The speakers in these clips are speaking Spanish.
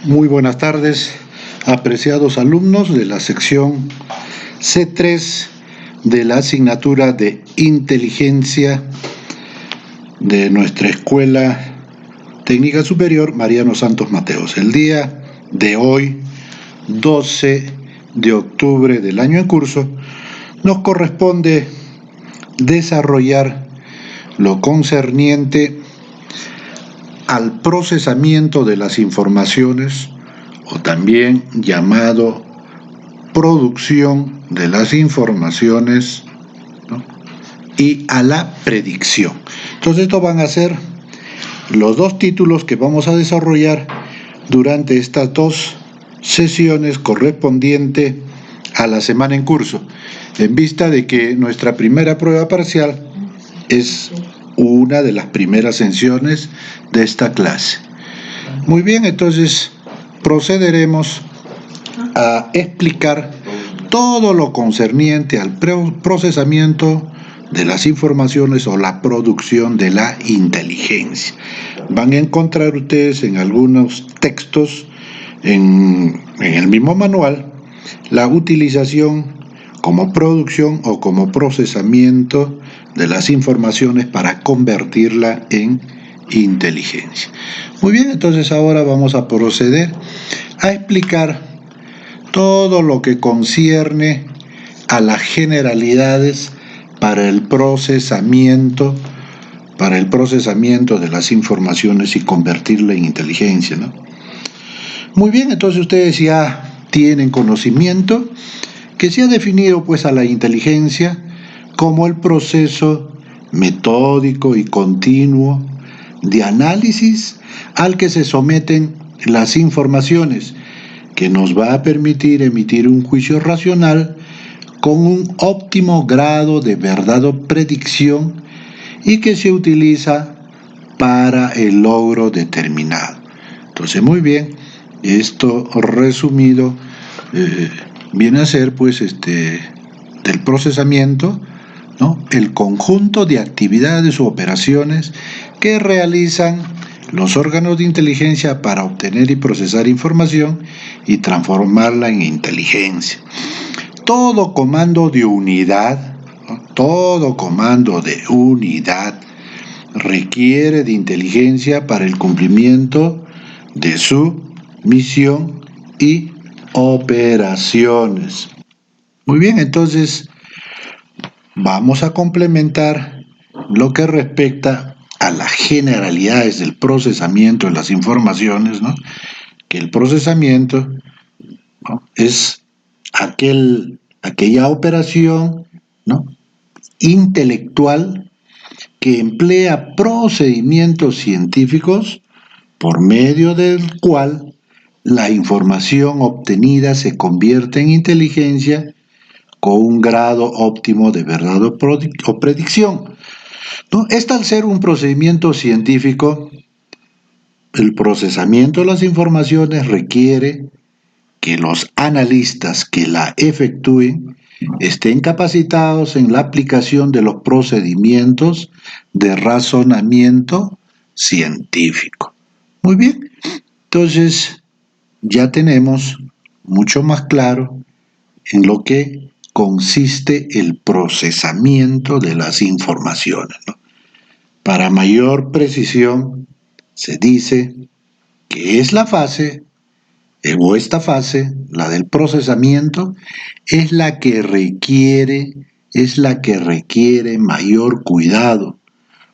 Muy buenas tardes, apreciados alumnos de la sección C3 de la asignatura de Inteligencia de nuestra Escuela Técnica Superior Mariano Santos Mateos. El día de hoy, 12 de octubre del año en curso, nos corresponde desarrollar lo concerniente al procesamiento de las informaciones, o también llamado producción de las informaciones, ¿no? Y a la predicción. Entonces estos van a ser los dos títulos que vamos a desarrollar durante estas dos sesiones correspondientes a la semana en curso, en vista de que nuestra primera prueba parcial es una de las primeras sesiones de esta clase. Muy bien, entonces procederemos a explicar todo lo concerniente al procesamiento de las informaciones o la producción de la inteligencia. Van a encontrar ustedes en algunos textos, en el mismo manual, la utilización como producción o como procesamiento de las informaciones para convertirla en inteligencia. Muy bien, entonces ahora vamos a proceder a explicar todo lo que concierne a las generalidades para el procesamiento de las informaciones y convertirla en inteligencia, ¿no? Muy bien, entonces ustedes ya tienen conocimiento que se ha definido pues a la inteligencia como el proceso metódico y continuo de análisis al que se someten las informaciones, que nos va a permitir emitir un juicio racional con un óptimo grado de verdad o predicción y que se utiliza para el logro determinado. Entonces, muy bien, esto resumido viene a ser pues del procesamiento, ¿no? El conjunto de actividades u operaciones que realizan los órganos de inteligencia para obtener y procesar información y transformarla en inteligencia. Todo comando de unidad, ¿no? Todo comando de unidad requiere de inteligencia para el cumplimiento de su misión y operaciones. Muy bien, entonces vamos a complementar lo que respecta a las generalidades del procesamiento de las informaciones, ¿no? Que el procesamiento, ¿no? Es aquella operación, ¿no? Intelectual que emplea procedimientos científicos por medio del cual la información obtenida se convierte en inteligencia con un grado óptimo de verdad o predicción, ¿no? Esta, al ser un procedimiento científico, el procesamiento de las informaciones requiere que los analistas que la efectúen estén capacitados en la aplicación de los procedimientos de razonamiento científico. Muy bien, entonces ya tenemos mucho más claro en lo que consiste el procesamiento de las informaciones, ¿no? Para mayor precisión, se dice que esta fase, la del procesamiento, es la que requiere mayor cuidado,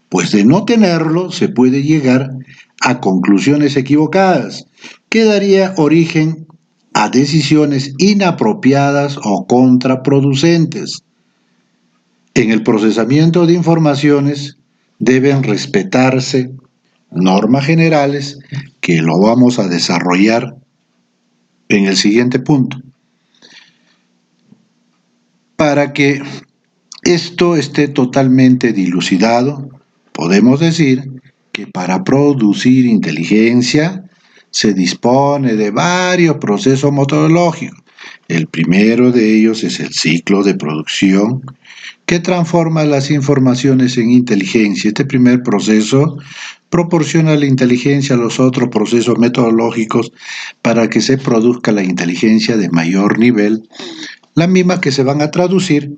pues de no tenerlo se puede llegar a conclusiones equivocadas, que daría origen a decisiones inapropiadas o contraproducentes. En el procesamiento de informaciones deben respetarse normas generales que lo vamos a desarrollar en el siguiente punto. Para que esto esté totalmente dilucidado, podemos decir que para producir inteligencia se dispone de varios procesos metodológicos. El primero de ellos es el ciclo de producción, que transforma las informaciones en inteligencia. Este primer proceso proporciona a la inteligencia los otros procesos metodológicos para que se produzca la inteligencia de mayor nivel, las mismas que se van a traducir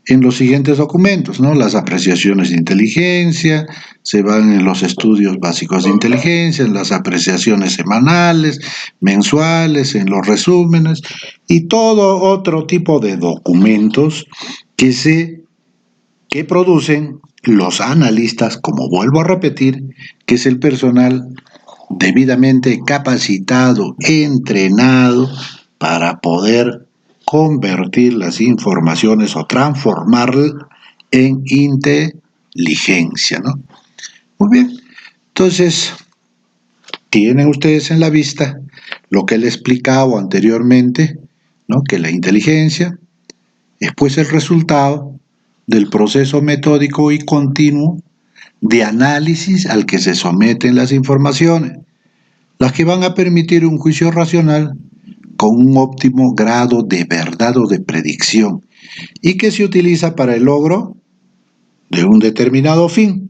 en los siguientes documentos, ¿no? Las apreciaciones de inteligencia, se van en los estudios básicos de inteligencia, en las apreciaciones semanales, mensuales, en los resúmenes y todo otro tipo de documentos que producen los analistas, como vuelvo a repetir, que es el personal debidamente capacitado, entrenado para poder convertir las informaciones o transformarlas en inteligencia, ¿no? Muy bien, entonces tienen ustedes en la vista lo que les explicaba anteriormente, ¿no? Que la inteligencia es pues el resultado del proceso metódico y continuo de análisis al que se someten las informaciones, las que van a permitir un juicio racional con un óptimo grado de verdad o de predicción y que se utiliza para el logro de un determinado fin,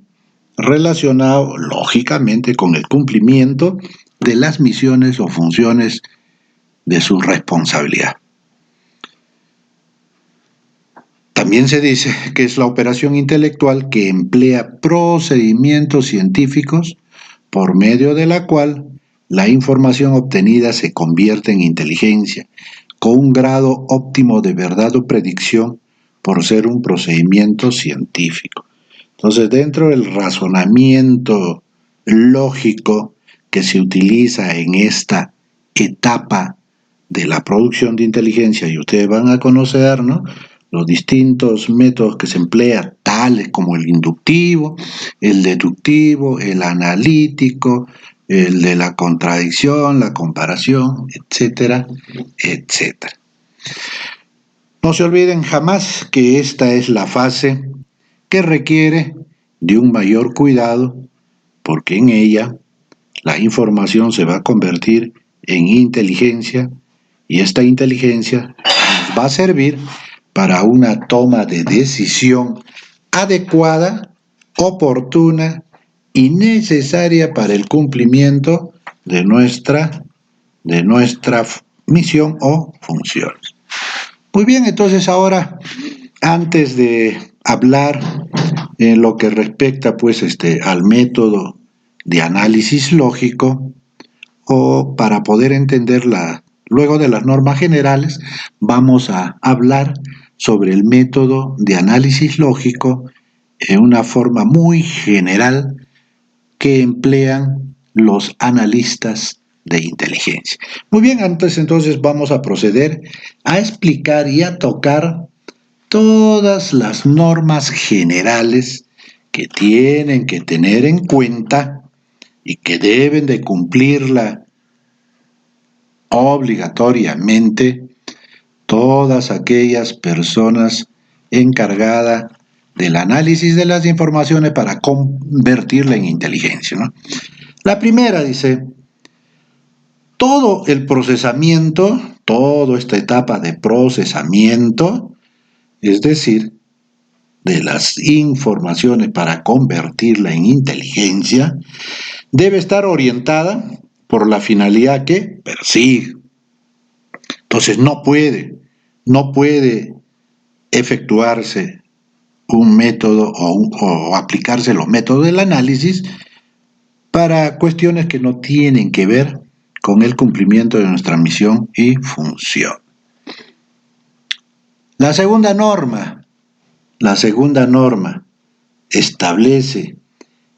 relacionado lógicamente con el cumplimiento de las misiones o funciones de su responsabilidad. También se dice que es la operación intelectual que emplea procedimientos científicos por medio de la cual la información obtenida se convierte en inteligencia, con un grado óptimo de verdad o predicción por ser un procedimiento científico. Entonces, dentro del razonamiento lógico que se utiliza en esta etapa de la producción de inteligencia, y ustedes van a conocer, ¿no?, los distintos métodos que se emplean, tales como el inductivo, el deductivo, el analítico, el de la contradicción, la comparación, etcétera, etcétera. No se olviden jamás que esta es la fase que requiere de un mayor cuidado, porque en ella la información se va a convertir en inteligencia y esta inteligencia nos va a servir para una toma de decisión adecuada, oportuna y necesaria para el cumplimiento de nuestra misión o funciones. Muy bien, entonces ahora, antes de hablar en lo que respecta pues al método de análisis lógico, o para poder entenderla luego de las normas generales, vamos a hablar sobre el método de análisis lógico en una forma muy general que emplean los analistas de inteligencia. Muy bien, entonces vamos a proceder a explicar y a tocar todas las normas generales que tienen que tener en cuenta y que deben de cumplirla obligatoriamente todas aquellas personas encargadas del análisis de las informaciones para convertirla en inteligencia, ¿no? La primera dice, todo el procesamiento, toda esta etapa de procesamiento, es decir, de las informaciones para convertirla en inteligencia, debe estar orientada por la finalidad que persigue. Entonces no puede efectuarse un método o aplicarse los métodos del análisis para cuestiones que no tienen que ver con el cumplimiento de nuestra misión y función. La segunda norma establece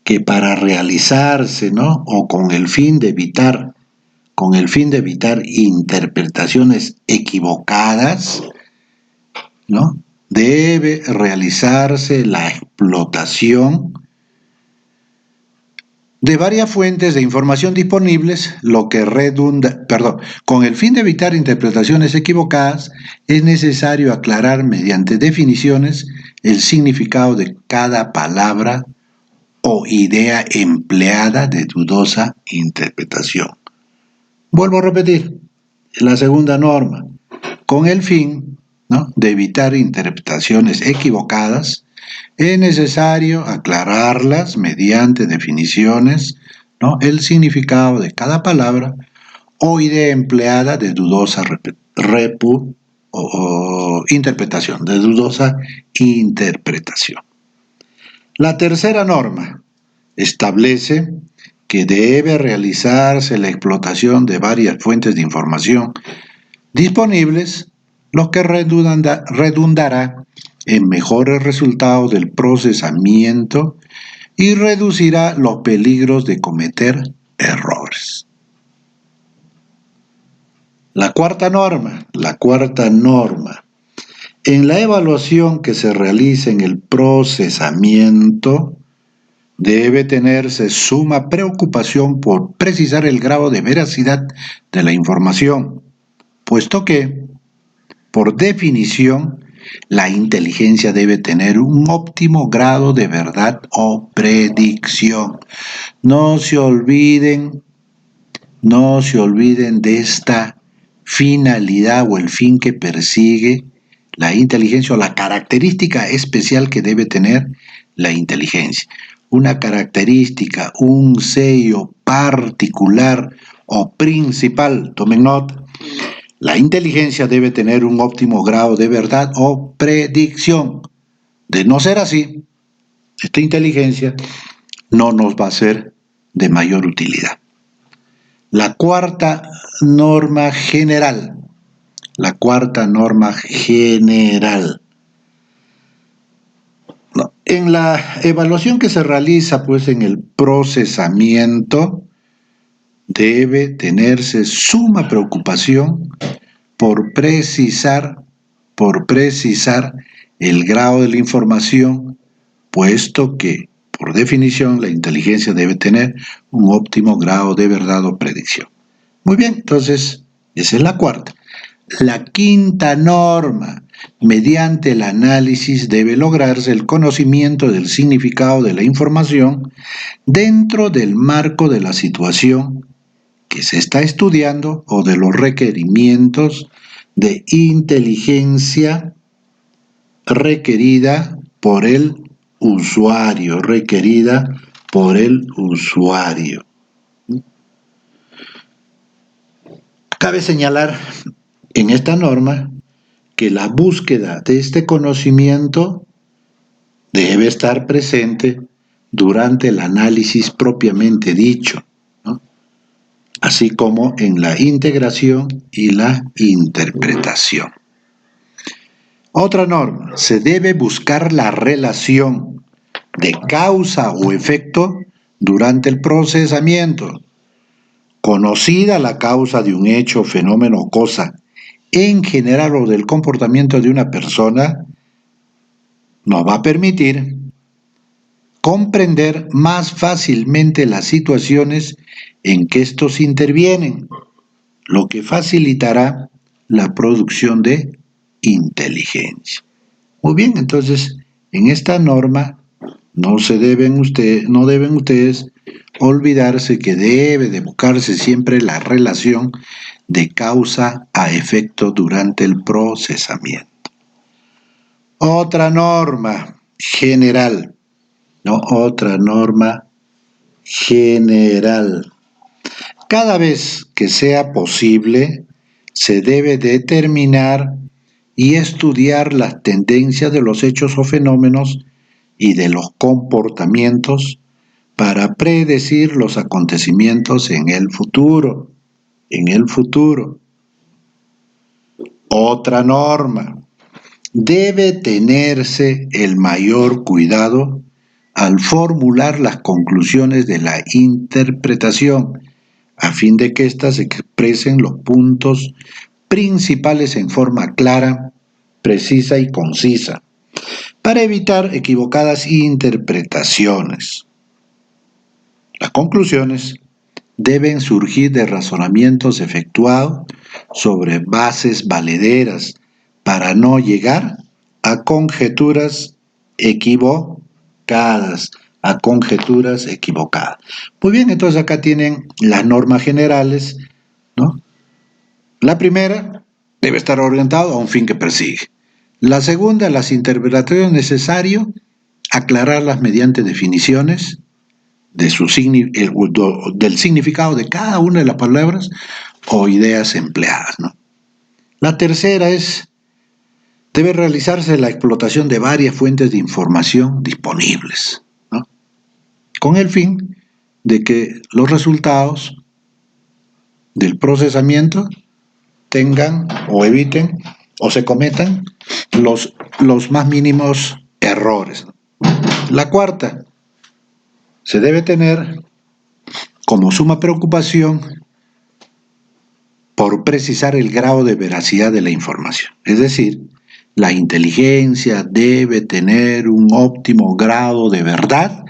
que para realizarse, ¿no?, o con el fin de evitar interpretaciones equivocadas, ¿no?, debe realizarse la explotación de varias fuentes de información disponibles, con el fin de evitar interpretaciones equivocadas, es necesario aclarar mediante definiciones el significado de cada palabra o idea empleada de dudosa interpretación. Vuelvo a repetir, la segunda norma, con el fin, ¿no?, de evitar interpretaciones equivocadas, es necesario aclararlas mediante definiciones, ¿no?, el significado de cada palabra o idea empleada de dudosa interpretación, de dudosa interpretación. La tercera norma establece que debe realizarse la explotación de varias fuentes de información disponibles, lo que redundará en mejores resultados del procesamiento y reducirá los peligros de cometer errores. La cuarta norma. En la evaluación que se realiza en el procesamiento, debe tenerse suma preocupación por precisar el grado de veracidad de la información, puesto que, por definición, la inteligencia debe tener un óptimo grado de verdad o predicción. No se olviden de esta finalidad o el fin que persigue la inteligencia o la característica especial que debe tener la inteligencia. Una característica, un sello particular o principal, tomen nota. La inteligencia debe tener un óptimo grado de verdad o predicción. De no ser así, esta inteligencia no nos va a ser de mayor utilidad. La cuarta norma general. En la evaluación que se realiza en el procesamiento, debe tenerse suma preocupación por precisar el grado de la información, puesto que, por definición, la inteligencia debe tener un óptimo grado de verdad o predicción. Muy bien, entonces, esa es la cuarta. La quinta norma. Mediante el análisis debe lograrse el conocimiento del significado de la información dentro del marco de la situación que se está estudiando o de los requerimientos de inteligencia requerida por el usuario. Cabe señalar en esta norma que la búsqueda de este conocimiento debe estar presente durante el análisis propiamente dicho, ¿no?, así como en la integración y la interpretación. Otra norma, se debe buscar la relación de causa o efecto durante el procesamiento. Conocida la causa de un hecho, fenómeno o cosa, en general o del comportamiento de una persona, nos va a permitir comprender más fácilmente las situaciones en que estos intervienen, lo que facilitará la producción de inteligencia. Muy bien, entonces, en esta norma no deben ustedes olvidarse que debe de buscarse siempre la relación de causa a efecto durante el procesamiento. Otra norma general. Cada vez que sea posible, se debe determinar y estudiar las tendencias de los hechos o fenómenos y de los comportamientos para predecir los acontecimientos en el futuro. Otra norma. Debe tenerse el mayor cuidado al formular las conclusiones de la interpretación, a fin de que éstas expresen los puntos principales en forma clara, precisa y concisa, para evitar equivocadas interpretaciones. Las conclusiones deben surgir de razonamientos efectuados sobre bases valederas para no llegar a conjeturas equivocadas. Muy bien, entonces acá tienen las normas generales, ¿no? La primera debe estar orientada a un fin que persigue. La segunda, las interpretaciones necesarias aclararlas mediante definiciones del significado de cada una de las palabras o ideas empleadas, ¿no? La tercera debe realizarse la explotación de varias fuentes de información disponibles, ¿no? Con el fin de que los resultados del procesamiento tengan o eviten o se cometan los más mínimos errores. La cuarta, se debe tener como suma preocupación por precisar el grado de veracidad de la información. Es decir, la inteligencia debe tener un óptimo grado de verdad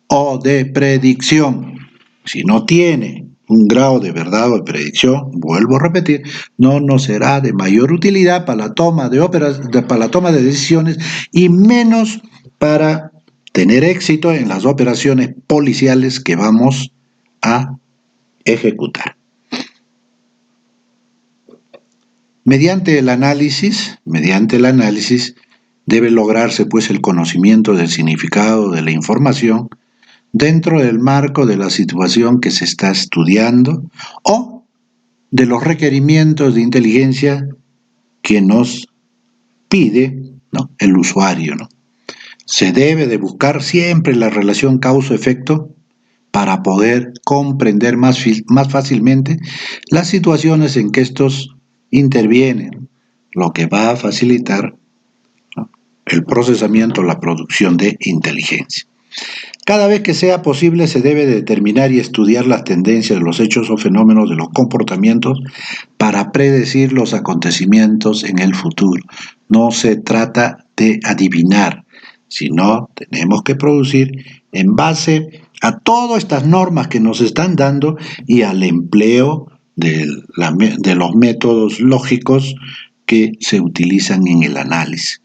o de predicción. Si no tiene un grado de verdad o de predicción, vuelvo a repetir, no nos será de mayor utilidad para la toma de decisiones y menos para tener éxito en las operaciones policiales que vamos a ejecutar. Mediante el análisis debe lograrse pues el conocimiento del significado de la información dentro del marco de la situación que se está estudiando o de los requerimientos de inteligencia que nos pide, ¿no?, el usuario, ¿no? Se debe de buscar siempre la relación causa-efecto para poder comprender más fácilmente las situaciones en que estos intervienen, lo que va a facilitar, ¿no?, el procesamiento, la producción de inteligencia. Cada vez que sea posible se debe determinar y estudiar las tendencias de los hechos o fenómenos de los comportamientos para predecir los acontecimientos en el futuro. No se trata de adivinar, sino tenemos que producir en base a todas estas normas que nos están dando y al empleo de los métodos lógicos que se utilizan en el análisis.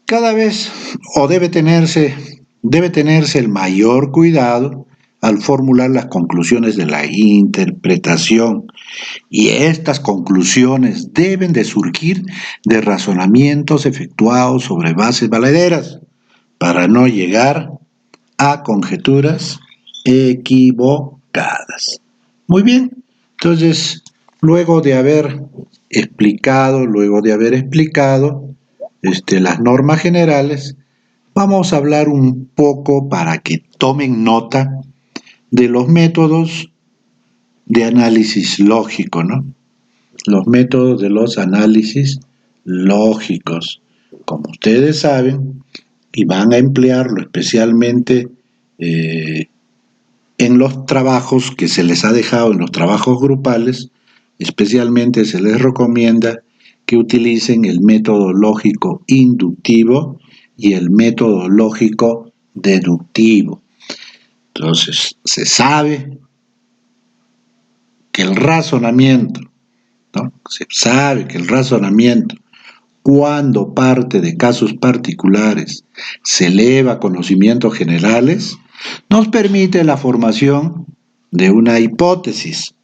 Cada vez debe tenerse el mayor cuidado al formular las conclusiones de la interpretación, y estas conclusiones deben de surgir de razonamientos efectuados sobre bases valederas para no llegar a conjeturas equivocadas. Muy bien, entonces, luego de haber explicado las normas generales, vamos a hablar un poco para que tomen nota de los métodos de análisis lógico, ¿no? Los métodos de los análisis lógicos. Como ustedes saben, y van a emplearlo especialmente en los trabajos que se les ha dejado, en los trabajos grupales, especialmente se les recomienda que utilicen el método lógico inductivo y el método lógico deductivo. Entonces, se sabe que el razonamiento, ¿no?, cuando parte de casos particulares, se eleva a conocimientos generales, nos permite la formación de una hipótesis,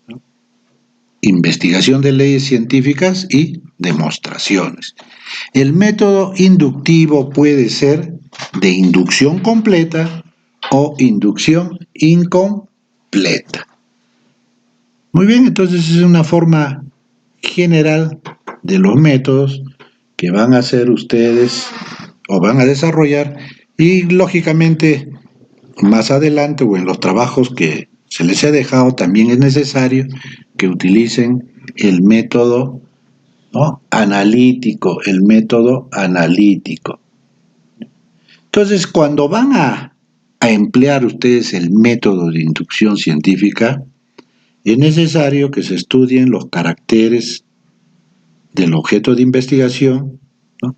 ¿no?, investigación de leyes científicas y demostraciones. El método inductivo puede ser de inducción completa o inducción incompleta. Muy bien, entonces es una forma general de los métodos que van a hacer ustedes o van a desarrollar, y lógicamente más adelante o en los trabajos que se les ha dejado también es necesario que utilicen el método, ¿no?, analítico, Entonces, cuando van a emplear ustedes el método de inducción científica, es necesario que se estudien los caracteres del objeto de investigación, ¿no?,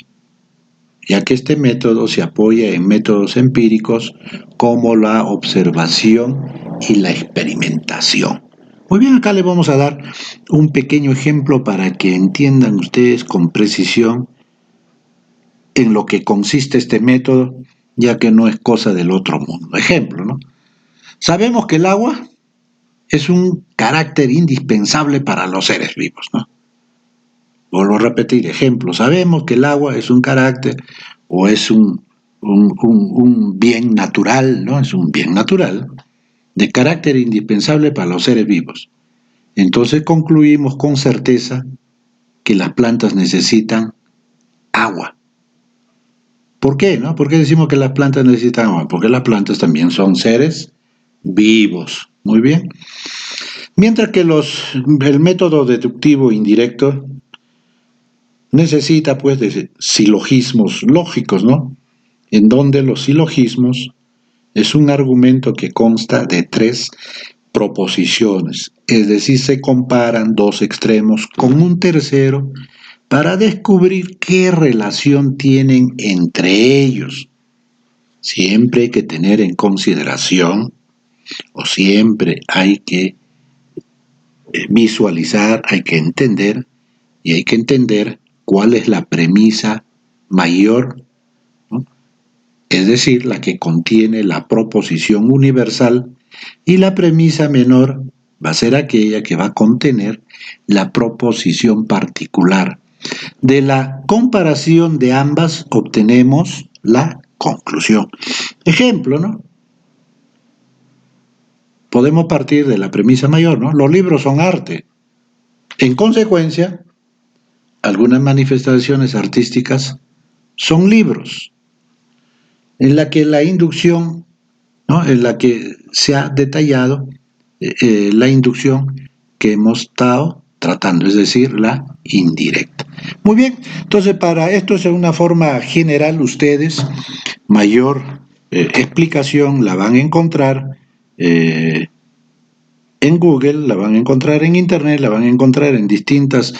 ya que este método se apoya en métodos empíricos como la observación y la experimentación. Muy bien, acá les vamos a dar un pequeño ejemplo para que entiendan ustedes con precisión en lo que consiste este método, ya que no es cosa del otro mundo. Ejemplo, ¿no? Sabemos que el agua es un carácter indispensable para los seres vivos, ¿no? Vuelvo a repetir, ejemplo, sabemos que el agua es un carácter o es un bien natural, ¿no? Es un bien natural de carácter indispensable para los seres vivos. Entonces concluimos con certeza que las plantas necesitan agua. ¿Por qué, no? ¿Por qué decimos que las plantas necesitan agua? Porque las plantas también son seres vivos. Muy bien. Mientras que el método deductivo indirecto necesita pues de silogismos lógicos, ¿no? En donde los silogismos es un argumento que consta de 3 proposiciones, es decir, se comparan 2 extremos con un tercero para descubrir qué relación tienen entre ellos. Siempre hay que tener en consideración, o siempre hay que visualizar, hay que entender, y hay que entender cuál es la premisa mayor, ¿no? Es decir, la que contiene la proposición universal, y la premisa menor va a ser aquella que va a contener la proposición particular. De la comparación de ambas obtenemos la conclusión. Ejemplo, ¿no? Podemos partir de la premisa mayor, ¿no? Los libros son arte. En consecuencia, algunas manifestaciones artísticas son libros, en la que la inducción, ¿no? En la que se ha detallado la inducción que hemos estado tratando, es decir, la indirecta. Muy bien, entonces para esto es una forma general, ustedes mayor explicación la van a encontrar en Google, la van a encontrar en Internet, la van a encontrar en distintos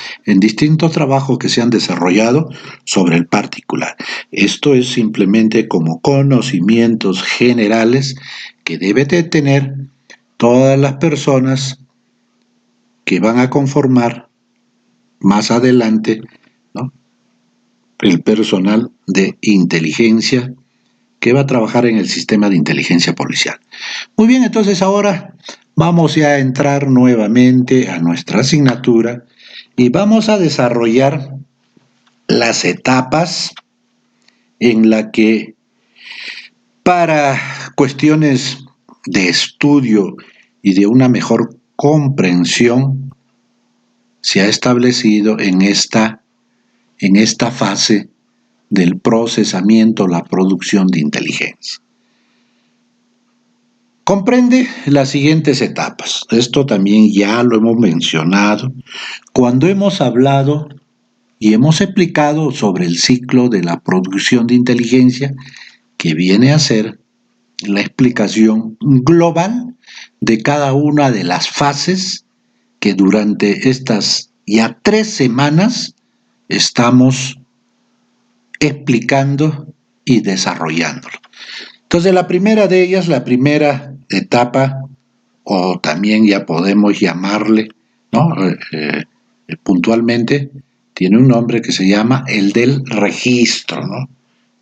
trabajos que se han desarrollado sobre el particular. Esto es simplemente como conocimientos generales que debe de tener todas las personas que van a conformar más adelante, ¿no?, el personal de inteligencia que va a trabajar en el sistema de inteligencia policial. Muy bien, entonces ahora vamos ya a entrar nuevamente a nuestra asignatura y vamos a desarrollar las etapas en la que, para cuestiones de estudio y de una mejor comprensión, se ha establecido en esta fase del procesamiento, la producción de inteligencia. Comprende las siguientes etapas. Esto también ya lo hemos mencionado cuando hemos hablado y hemos explicado sobre el ciclo de la producción de inteligencia, que viene a ser la explicación global de cada una de las fases que durante estas ya 3 semanas estamos explicando y desarrollándolo. Entonces, la primera de ellas, la primera etapa, o también ya podemos llamarle, ¿no?, puntualmente, tiene un nombre que se llama el del registro, ¿no?,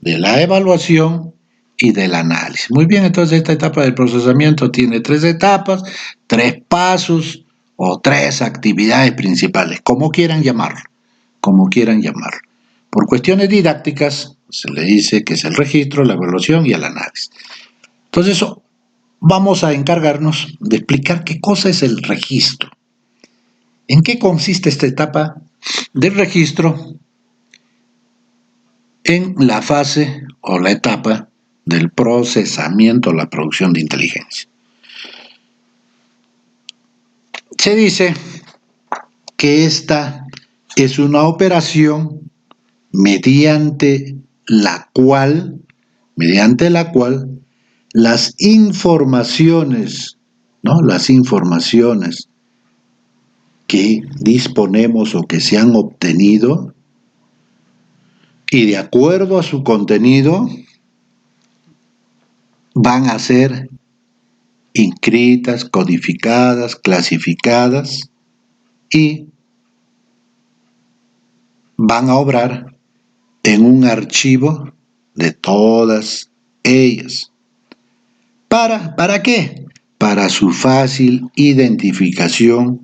de la evaluación y del análisis. Muy bien, entonces esta etapa del procesamiento tiene 3 etapas, 3 pasos o 3 actividades principales, como quieran llamarlo, como quieran llamarlo. Por cuestiones didácticas se le dice que es el registro, la evaluación y el análisis. Entonces, vamos a encargarnos de explicar qué cosa es el registro. ¿En qué consiste esta etapa del registro en la fase o la etapa del procesamiento, la producción de inteligencia? Se dice que esta es una operación mediante la cual las informaciones, ¿no?, las informaciones que disponemos o que se han obtenido, y de acuerdo a su contenido van a ser inscritas, codificadas, clasificadas y van a obrar en un archivo de todas ellas. ¿Para qué? Para su fácil identificación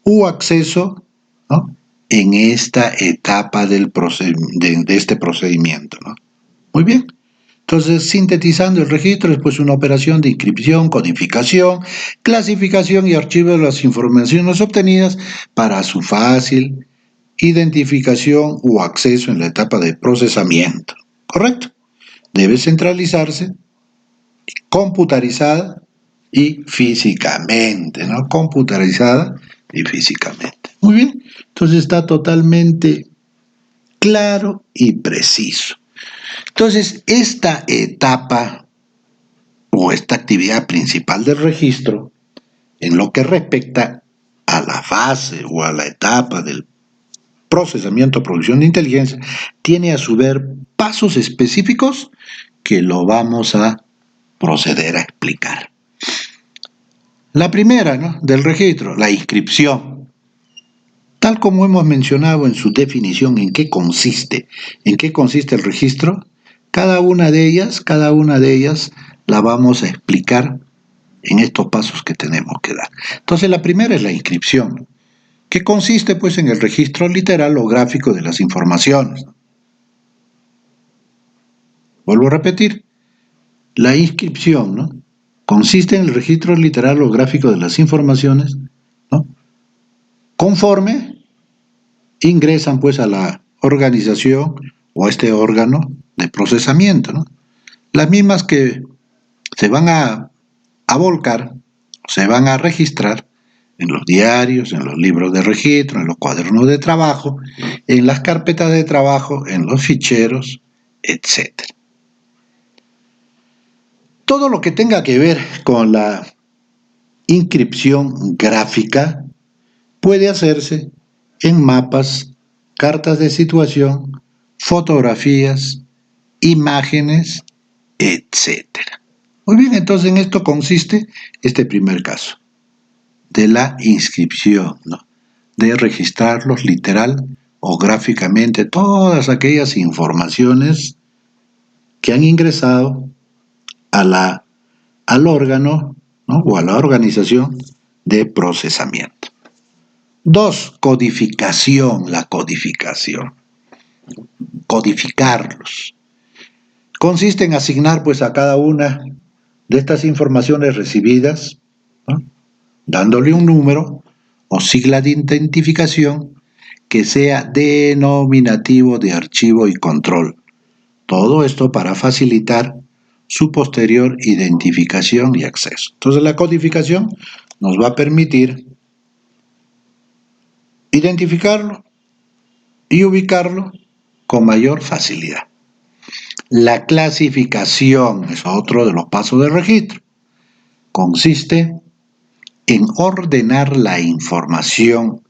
u acceso, ¿no?, en esta etapa de este procedimiento, ¿no? Muy bien. Entonces, sintetizando el registro es pues una operación de inscripción, codificación, clasificación y archivo de las informaciones obtenidas para su fácil identificación o acceso en la etapa de procesamiento. ¿Correcto? Debe centralizarse, computarizada y físicamente, ¿no? Computarizada y físicamente. Muy bien. Entonces está totalmente claro y preciso. Entonces, esta etapa o esta actividad principal del registro, en lo que respecta a la fase o a la etapa del procesamiento o producción de inteligencia, tiene a su vez pasos específicos que lo vamos a proceder a explicar. La primera, ¿no?, del registro, la inscripción. Tal como hemos mencionado en su definición, ¿en qué consiste? ¿En qué consiste el registro? Cada una de ellas la vamos a explicar en estos pasos que tenemos que dar. Entonces, la primera es la inscripción, que consiste pues en el registro literal o gráfico de las informaciones. Vuelvo a repetir, la inscripción, ¿no?, consiste en el registro literal o gráfico de las informaciones, ¿no?, conforme ingresan pues a la organización o a este órgano de procesamiento, ¿no? Las mismas que se van a volcar, se van a registrar en los diarios, en los libros de registro, en los cuadernos de trabajo, en las carpetas de trabajo, en los ficheros, etc. Todo lo que tenga que ver con la inscripción gráfica puede hacerse en mapas, cartas de situación, fotografías, imágenes, etc. Muy bien, entonces en esto consiste este primer caso, de la inscripción, ¿no?, de registrarlos literal o gráficamente todas aquellas informaciones que han ingresado al órgano, ¿no?, o a la organización de procesamiento. 2. Codificación, la codificación. Codificarlos. Consiste en asignar pues a cada una de estas informaciones recibidas, ¿no?, dándole un número o sigla de identificación que sea denominativo de archivo y control. Todo esto para facilitar su posterior identificación y acceso. Entonces la codificación nos va a permitir identificarlo y ubicarlo con mayor facilidad. La clasificación es otro de los pasos del registro. Consiste en ordenar la información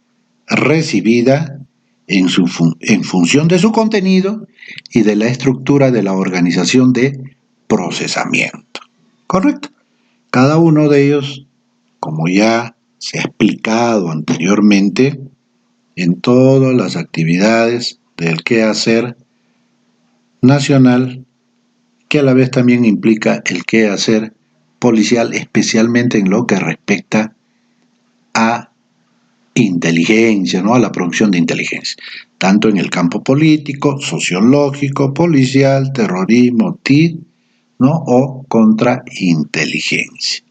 recibida en función de su contenido y de la estructura de la organización de procesamiento. ¿Correcto? Cada uno de ellos, como ya se ha explicado anteriormente, en todas las actividades del quehacer nacional, que a la vez también implica el quehacer policial, especialmente en lo que respecta a inteligencia, ¿no?, a la producción de inteligencia, tanto en el campo político, sociológico, policial, terrorismo, TIC, ¿no?, o contrainteligencia.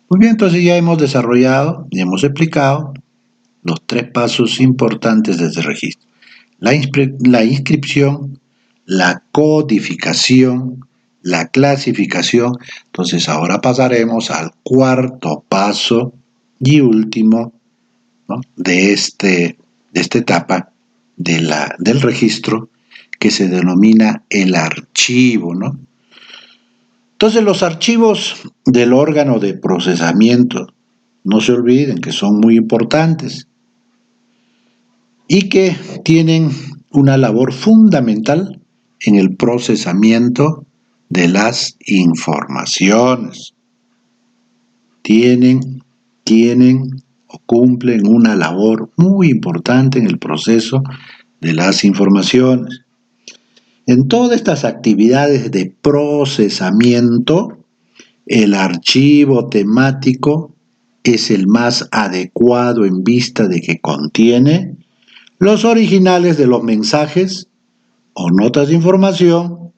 Muy bien, entonces ya hemos desarrollado y hemos explicado los 3 pasos importantes de este registro: la inscripción, la codificación, la clasificación. Entonces ahora pasaremos al 4º paso y último, ¿no?, de esta etapa del registro, que se denomina el archivo, ¿no? Entonces los archivos del órgano de procesamiento, no se olviden que son muy importantes y que tienen una labor fundamental en el procesamiento de las informaciones. Tienen o cumplen una labor muy importante en el proceso de las informaciones. En todas estas actividades de procesamiento, el archivo temático es el más adecuado en vista de que contiene los originales de los mensajes o notas de información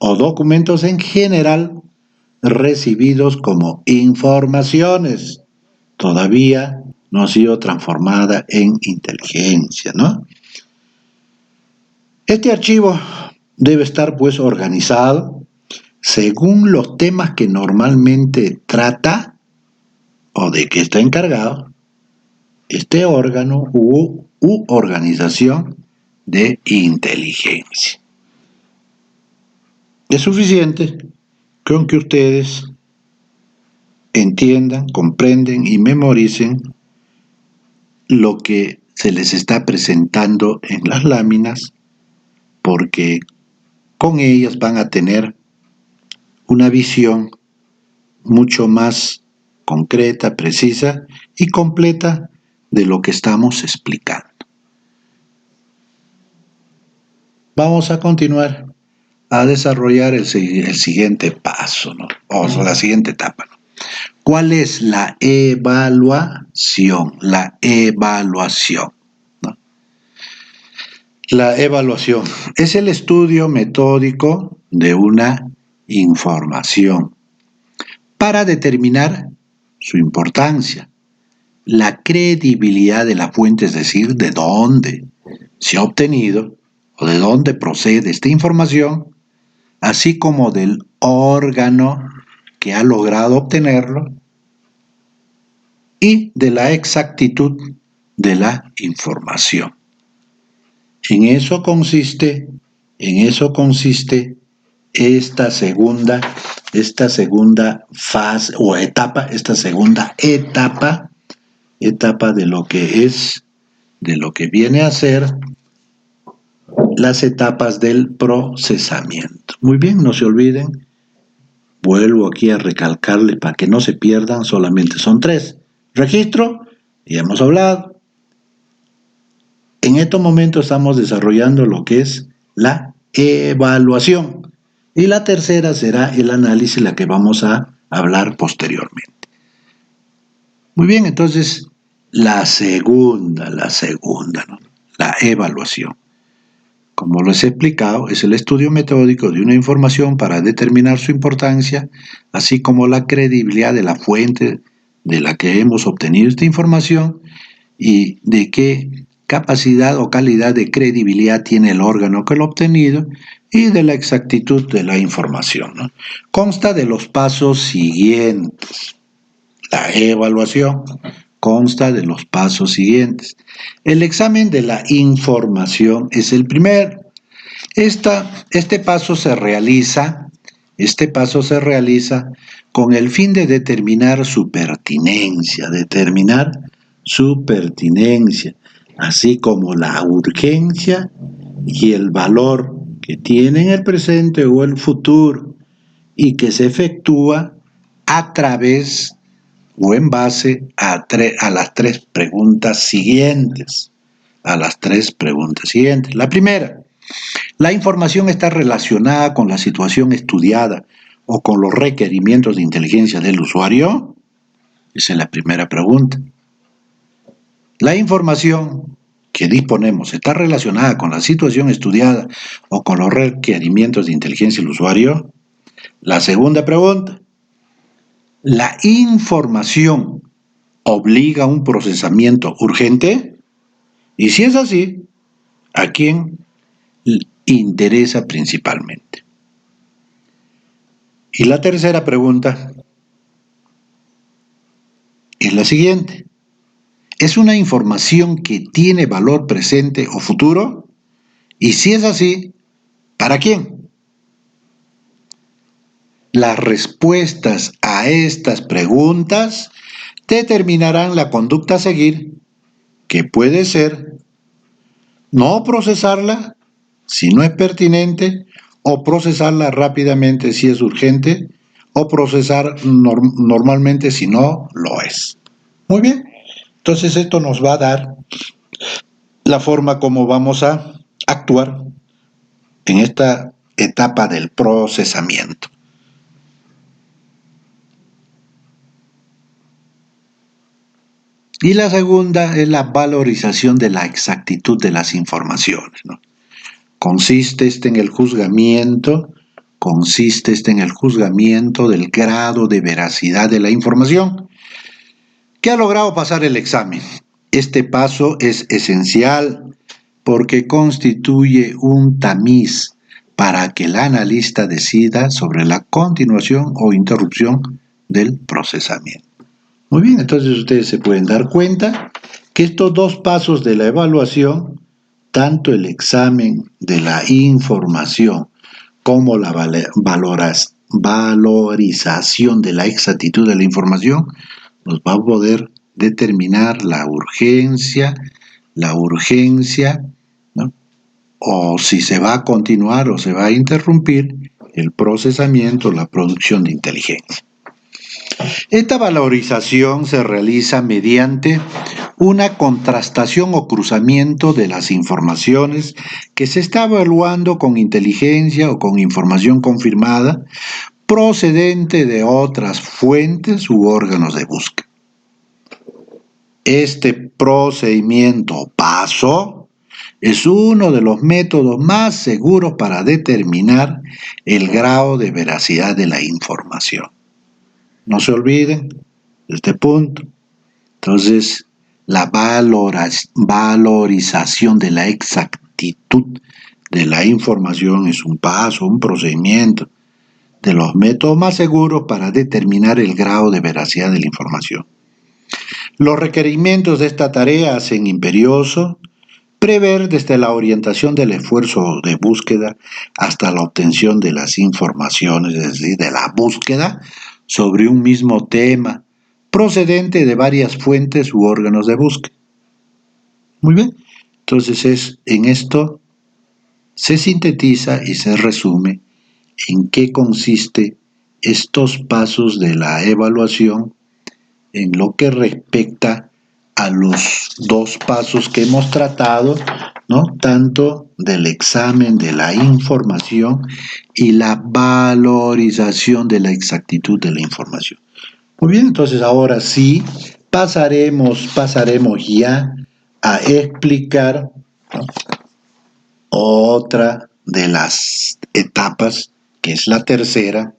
o documentos en general recibidos como informaciones. Todavía no ha sido transformada en inteligencia, ¿no? Este archivo debe estar pues organizado según los temas que normalmente trata o de que está encargado este órgano u organización de inteligencia. Es suficiente con que ustedes entiendan, comprenden y memoricen lo que se les está presentando en las láminas, porque con ellas van a tener una visión mucho más concreta, precisa y completa de lo que estamos explicando. Vamos a continuar a desarrollar el siguiente paso, ¿no? O la siguiente etapa, ¿no? ¿Cuál es la evaluación? La evaluación, ¿no? La evaluación es el estudio metódico de una información para determinar su importancia, la credibilidad de la fuente, es decir, de dónde se ha obtenido o de dónde procede esta información, así como del órgano que ha logrado obtenerlo y de la exactitud de la información. En eso consiste esta segunda fase o etapa, esta segunda etapa de lo que viene a ser las etapas del procesamiento. Muy bien, no se olviden, vuelvo aquí a recalcarles para que no se pierdan, solamente son 3. Registro, ya hemos hablado. En estos momentos estamos desarrollando lo que es la evaluación. Y la tercera será el análisis, la que vamos a hablar posteriormente. Muy bien, entonces, la segunda, ¿no? La evaluación. Como les he explicado, es el estudio metódico de una información para determinar su importancia, así como la credibilidad de la fuente de la que hemos obtenido esta información y de qué capacidad o calidad de credibilidad tiene el órgano que lo ha obtenido y de la exactitud de la información, ¿no? Consta de los pasos siguientes. La evaluación consta de los pasos siguientes. El examen de la información es el primero. Este paso se realiza con el fin de determinar su pertinencia, así como la urgencia y el valor que tiene en el presente o el futuro, y que se efectúa a través o en base a las 3 preguntas siguientes. La primera, ¿la información está relacionada con la situación estudiada o con los requerimientos de inteligencia del usuario? Esa es la primera pregunta. ¿La información que disponemos está relacionada con la situación estudiada o con los requerimientos de inteligencia del usuario? La segunda pregunta, ¿la información obliga a un procesamiento urgente? Y si es así, ¿a quién interesa principalmente? Y la tercera pregunta es la siguiente. ¿Es una información que tiene valor presente o futuro? Y si es así, ¿para quién? Las respuestas a estas preguntas determinarán la conducta a seguir, que puede ser no procesarla si no es pertinente, o procesarla rápidamente si es urgente, o procesar normalmente si no lo es. Muy bien, entonces esto nos va a dar la forma como vamos a actuar en esta etapa del procesamiento. Y la segunda es la valorización de la exactitud de las informaciones, ¿no? Consiste en el juzgamiento consiste en el juzgamiento del grado de veracidad de la información que ha logrado pasar el examen. Este paso es esencial porque constituye un tamiz para que el analista decida sobre la continuación o interrupción del procesamiento. Muy bien, entonces ustedes se pueden dar cuenta que estos dos pasos de la evaluación, tanto el examen de la información como la valorización de la exactitud de la información, nos va a poder determinar la urgencia, ¿no? O si se va a continuar o se va a interrumpir el procesamiento, la producción de inteligencia. Esta valorización se realiza mediante una contrastación o cruzamiento de las informaciones que se está evaluando con inteligencia o con información confirmada procedente de otras fuentes u órganos de búsqueda. Este procedimiento o paso es uno de los métodos más seguros para determinar el grado de veracidad de la información. No se olviden de este punto. Entonces, la valorización de la exactitud de la información es un paso, un procedimiento de los métodos más seguros para determinar el grado de veracidad de la información. Los requerimientos de esta tarea hacen imperioso prever desde la orientación del esfuerzo de búsqueda hasta la obtención de las informaciones, es decir, de la búsqueda sobre un mismo tema, procedente de varias fuentes u órganos de búsqueda. Muy bien, entonces en esto se sintetiza y se resume en qué consiste estos pasos de la evaluación en lo que respecta a los dos pasos que hemos tratado, ¿no? Tanto del examen de la información y la valorización de la exactitud de la información. Muy bien, entonces ahora sí pasaremos ya a explicar, ¿no?, otra de las etapas, que es la tercera,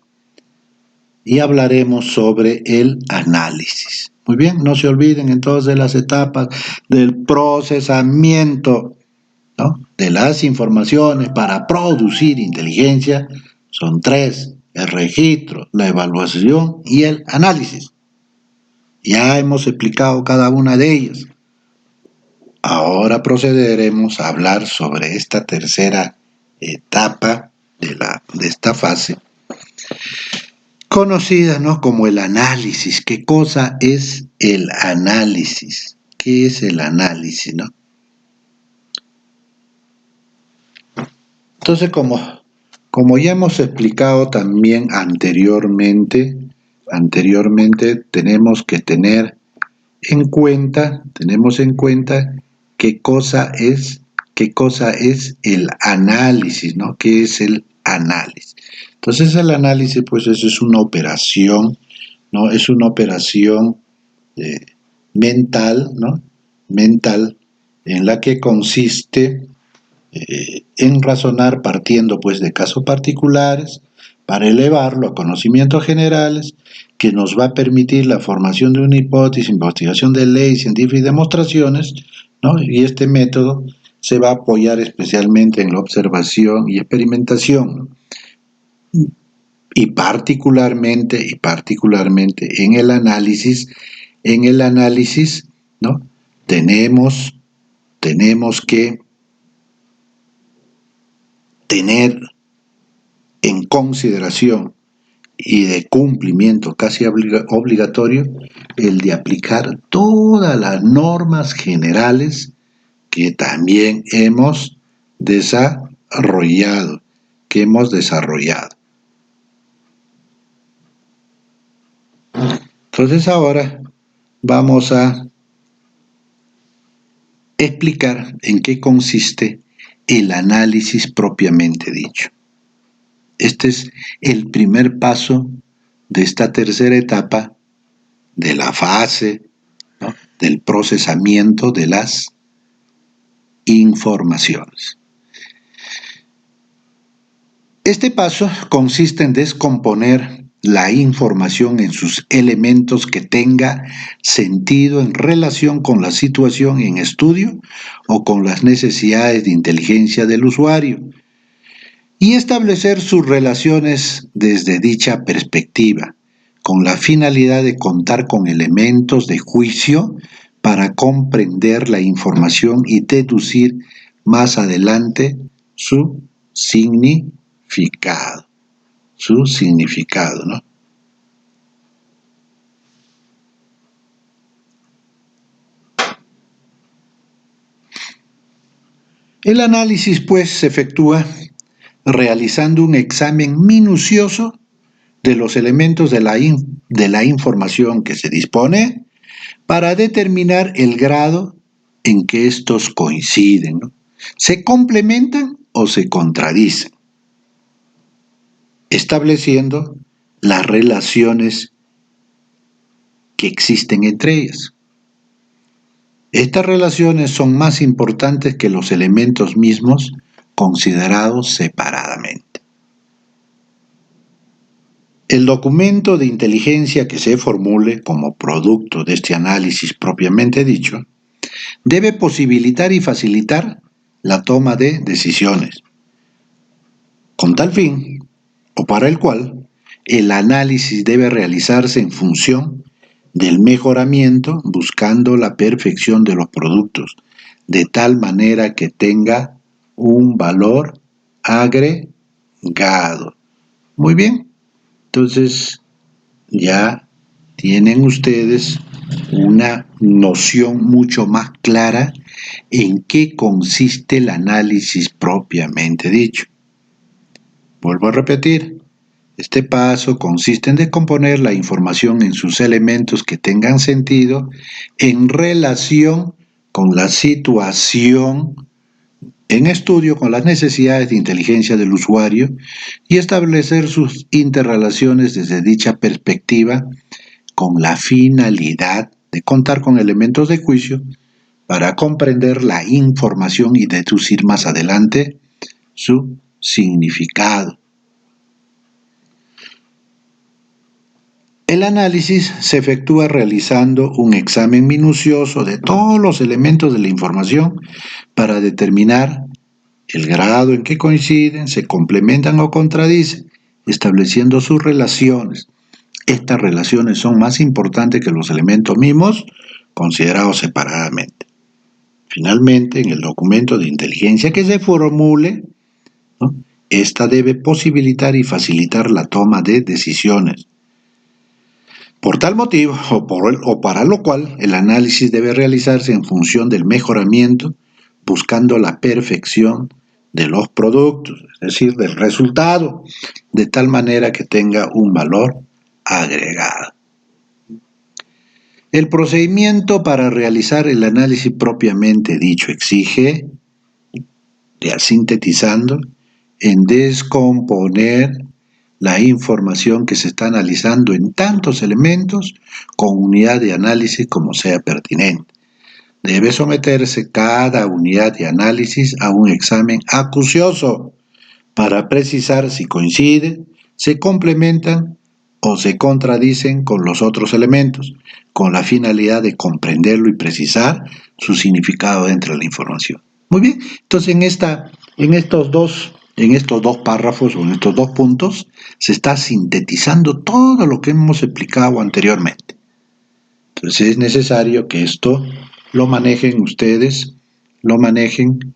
y hablaremos sobre el análisis. Muy bien, no se olviden entonces de las etapas del procesamiento, ¿no?, de las informaciones para producir inteligencia. Son tres: el registro, la evaluación y el análisis. Ya hemos explicado cada una de ellas. Ahora procederemos a hablar sobre esta tercera etapa de esta fase, conocida, ¿no?, como el análisis. ¿Qué cosa es el análisis? ¿Qué es el análisis, no? Entonces, como ya hemos explicado también anteriormente tenemos que tener en cuenta, qué cosa es el análisis, ¿no? ¿Qué es el análisis? Entonces el análisis, pues eso es una operación, ¿no? Es una operación mental, ¿no? Mental, en la que consiste en razonar partiendo pues de casos particulares para elevarlo a conocimientos generales, que nos va a permitir la formación de una hipótesis, investigación de leyes científicas y demostraciones, ¿no? Y este método se va a apoyar especialmente en la observación y experimentación, y particularmente en el análisis. ¿No?, tenemos que tener en consideración y de cumplimiento casi obligatorio el de aplicar todas las normas generales que también hemos desarrollado. Entonces ahora vamos a explicar en qué consiste el análisis propiamente dicho. Este es el primer paso de esta tercera etapa de la fase, ¿no?, del procesamiento de las informaciones. Este paso consiste en descomponer la información en sus elementos que tenga sentido en relación con la situación en estudio o con las necesidades de inteligencia del usuario y establecer sus relaciones desde dicha perspectiva, con la finalidad de contar con elementos de juicio para comprender la información y deducir más adelante su significado. Su significado, ¿no? El análisis, pues, se efectúa realizando un examen minucioso de los elementos de la información que se dispone para determinar el grado en que estos coinciden, ¿no? Se complementan o se contradicen, estableciendo las relaciones que existen entre ellas. Estas relaciones son más importantes que los elementos mismos considerados separadamente. El documento de inteligencia que se formule como producto de este análisis propiamente dicho debe posibilitar y facilitar la toma de decisiones, con tal fin o para el cual el análisis debe realizarse en función del mejoramiento buscando la perfección de los productos, de tal manera que tenga un valor agregado. Muy bien, entonces ya tienen ustedes una noción mucho más clara en qué consiste el análisis propiamente dicho. Vuelvo a repetir, este paso consiste en descomponer la información en sus elementos que tengan sentido en relación con la situación en estudio con las necesidades de inteligencia del usuario y establecer sus interrelaciones desde dicha perspectiva con la finalidad de contar con elementos de juicio para comprender la información y deducir más adelante su significado. El análisis se efectúa realizando un examen minucioso de todos los elementos de la información para determinar el grado en que coinciden, se complementan o contradicen, estableciendo sus relaciones. Estas relaciones son más importantes que los elementos mismos considerados separadamente. Finalmente, en el documento de inteligencia que se formule, ¿no?, esta debe posibilitar y facilitar la toma de decisiones. Por tal motivo, o para lo cual, el análisis debe realizarse en función del mejoramiento, buscando la perfección de los productos, es decir, del resultado, de tal manera que tenga un valor agregado. El procedimiento para realizar el análisis propiamente dicho exige, ya sintetizando, en descomponer la información que se está analizando en tantos elementos con unidad de análisis como sea pertinente. Debe someterse cada unidad de análisis a un examen acucioso para precisar si coinciden, se complementan o se contradicen con los otros elementos, con la finalidad de comprenderlo y precisar su significado dentro de la información. Muy bien, entonces en estos dos párrafos o en estos dos puntos se está sintetizando todo lo que hemos explicado anteriormente. Entonces es necesario que esto lo manejen ustedes, lo manejen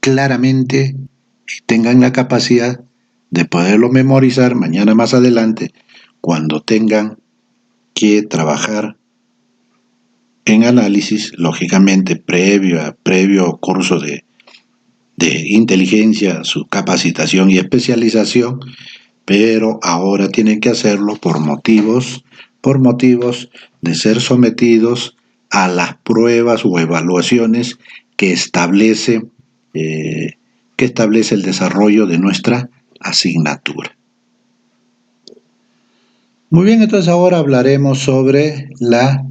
claramente y tengan la capacidad de poderlo memorizar mañana más adelante cuando tengan que trabajar en análisis, lógicamente previo curso de inteligencia, su capacitación y especialización, pero ahora tienen que hacerlo por motivos de ser sometidos a las pruebas o evaluaciones que establece el desarrollo de nuestra asignatura. Muy bien, entonces ahora hablaremos sobre la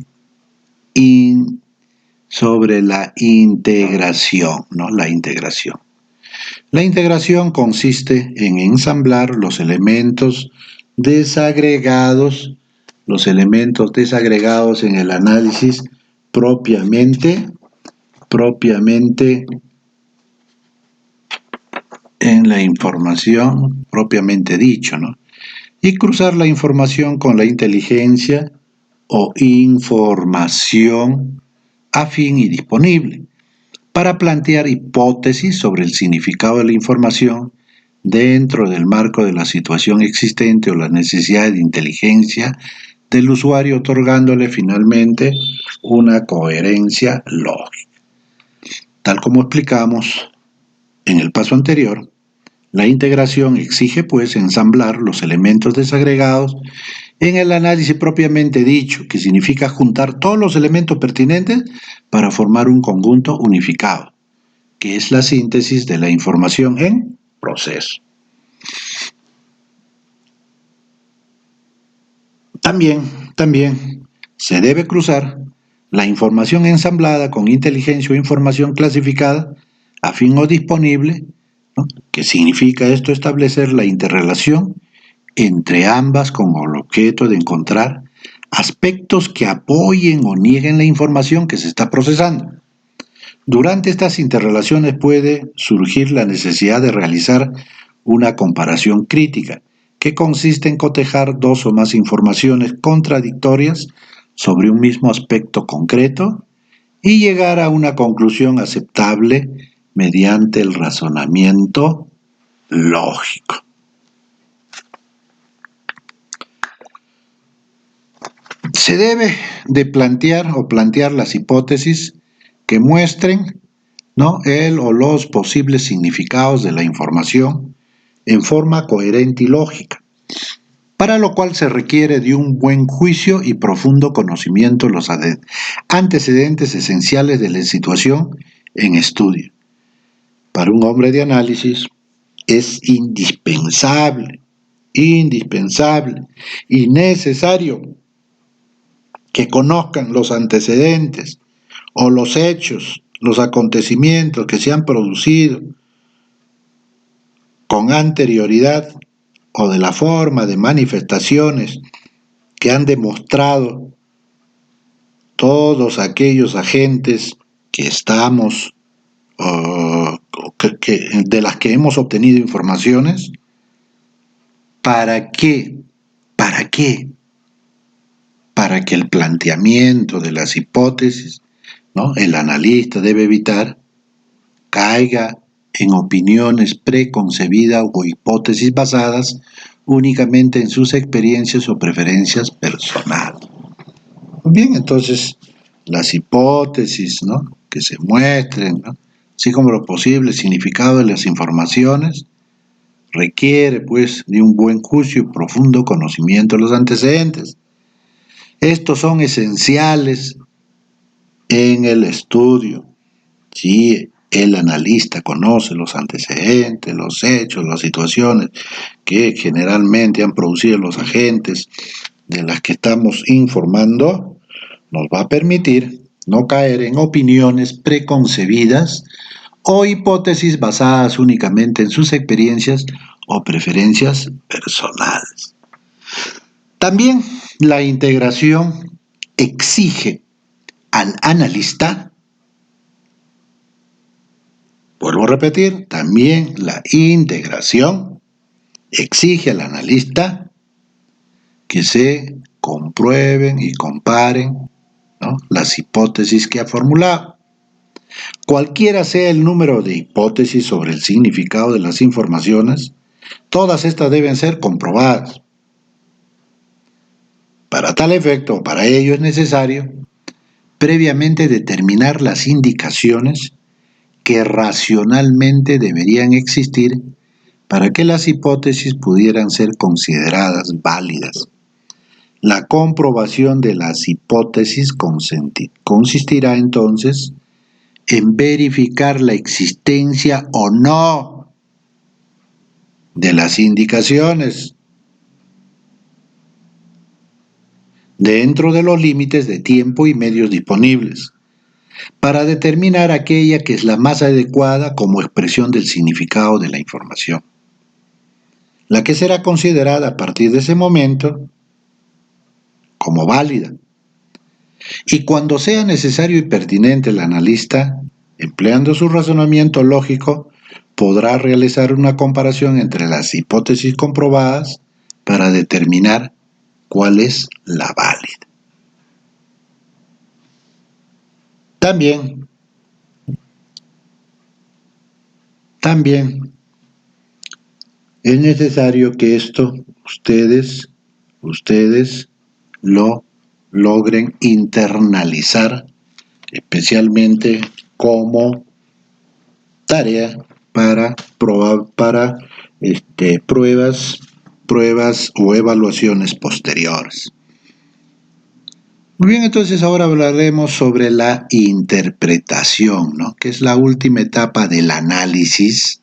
integración, ¿no? La integración. La integración consiste en ensamblar los elementos desagregados en el análisis propiamente en la información propiamente dicho, ¿no? Y cruzar la información con la inteligencia o información afín y disponible para plantear hipótesis sobre el significado de la información dentro del marco de la situación existente o las necesidades de inteligencia del usuario, otorgándole finalmente una coherencia lógica. Tal como explicamos en el paso anterior, la integración exige pues ensamblar los elementos desagregados en el análisis propiamente dicho, que significa juntar todos los elementos pertinentes para formar un conjunto unificado, que es la síntesis de la información en proceso. También se debe cruzar la información ensamblada con inteligencia o información clasificada, afín o disponible, ¿no? Que significa esto establecer la interrelación entre ambas con el objeto de encontrar aspectos que apoyen o nieguen la información que se está procesando. Durante estas interrelaciones puede surgir la necesidad de realizar una comparación crítica, que consiste en cotejar dos o más informaciones contradictorias sobre un mismo aspecto concreto y llegar a una conclusión aceptable mediante el razonamiento lógico. Se debe de plantear las hipótesis que muestren, ¿no?, el o los posibles significados de la información en forma coherente y lógica, para lo cual se requiere de un buen juicio y profundo conocimiento de los antecedentes esenciales de la situación en estudio. Para un hombre de análisis es indispensable y necesario que conozcan los antecedentes o los hechos, los acontecimientos que se han producido con anterioridad o de la forma de manifestaciones que han demostrado todos aquellos agentes que estamos de las que hemos obtenido informaciones. ¿Para qué? Para que el planteamiento de las hipótesis, ¿no?, el analista debe evitar caiga en opiniones preconcebidas o hipótesis basadas únicamente en sus experiencias o preferencias personales. Bien, entonces las hipótesis, ¿no?, que se muestren, ¿no?, así como lo posible, el significado de las informaciones, requiere pues de un buen juicio y profundo conocimiento de los antecedentes. Estos son esenciales en el estudio. Si el analista conoce los antecedentes, los hechos, las situaciones que generalmente han producido los agentes de las que estamos informando, nos va a permitir no caer en opiniones preconcebidas o hipótesis basadas únicamente en sus experiencias o preferencias personales. También la integración exige al analista, vuelvo a repetir, también la integración exige al analista que se comprueben y comparen, ¿no?, las hipótesis que ha formulado. Cualquiera sea el número de hipótesis sobre el significado de las informaciones, todas estas deben ser comprobadas. Para tal efecto, para ello es necesario previamente determinar las indicaciones que racionalmente deberían existir para que las hipótesis pudieran ser consideradas válidas. La comprobación de las hipótesis consistirá entonces en verificar la existencia o no de las indicaciones dentro de los límites de tiempo y medios disponibles. para determinar aquella que es la más adecuada como expresión del significado de la información, la que será considerada a partir de ese momento como válida. Y cuando sea necesario y pertinente, el analista, empleando su razonamiento lógico, podrá realizar una comparación entre las hipótesis comprobadas para determinar cuál es la válida. También es necesario que esto ustedes lo logren internalizar, especialmente como tarea para pruebas o evaluaciones posteriores. Muy bien, entonces ahora hablaremos sobre la interpretación, ¿no? Que es la última etapa del análisis,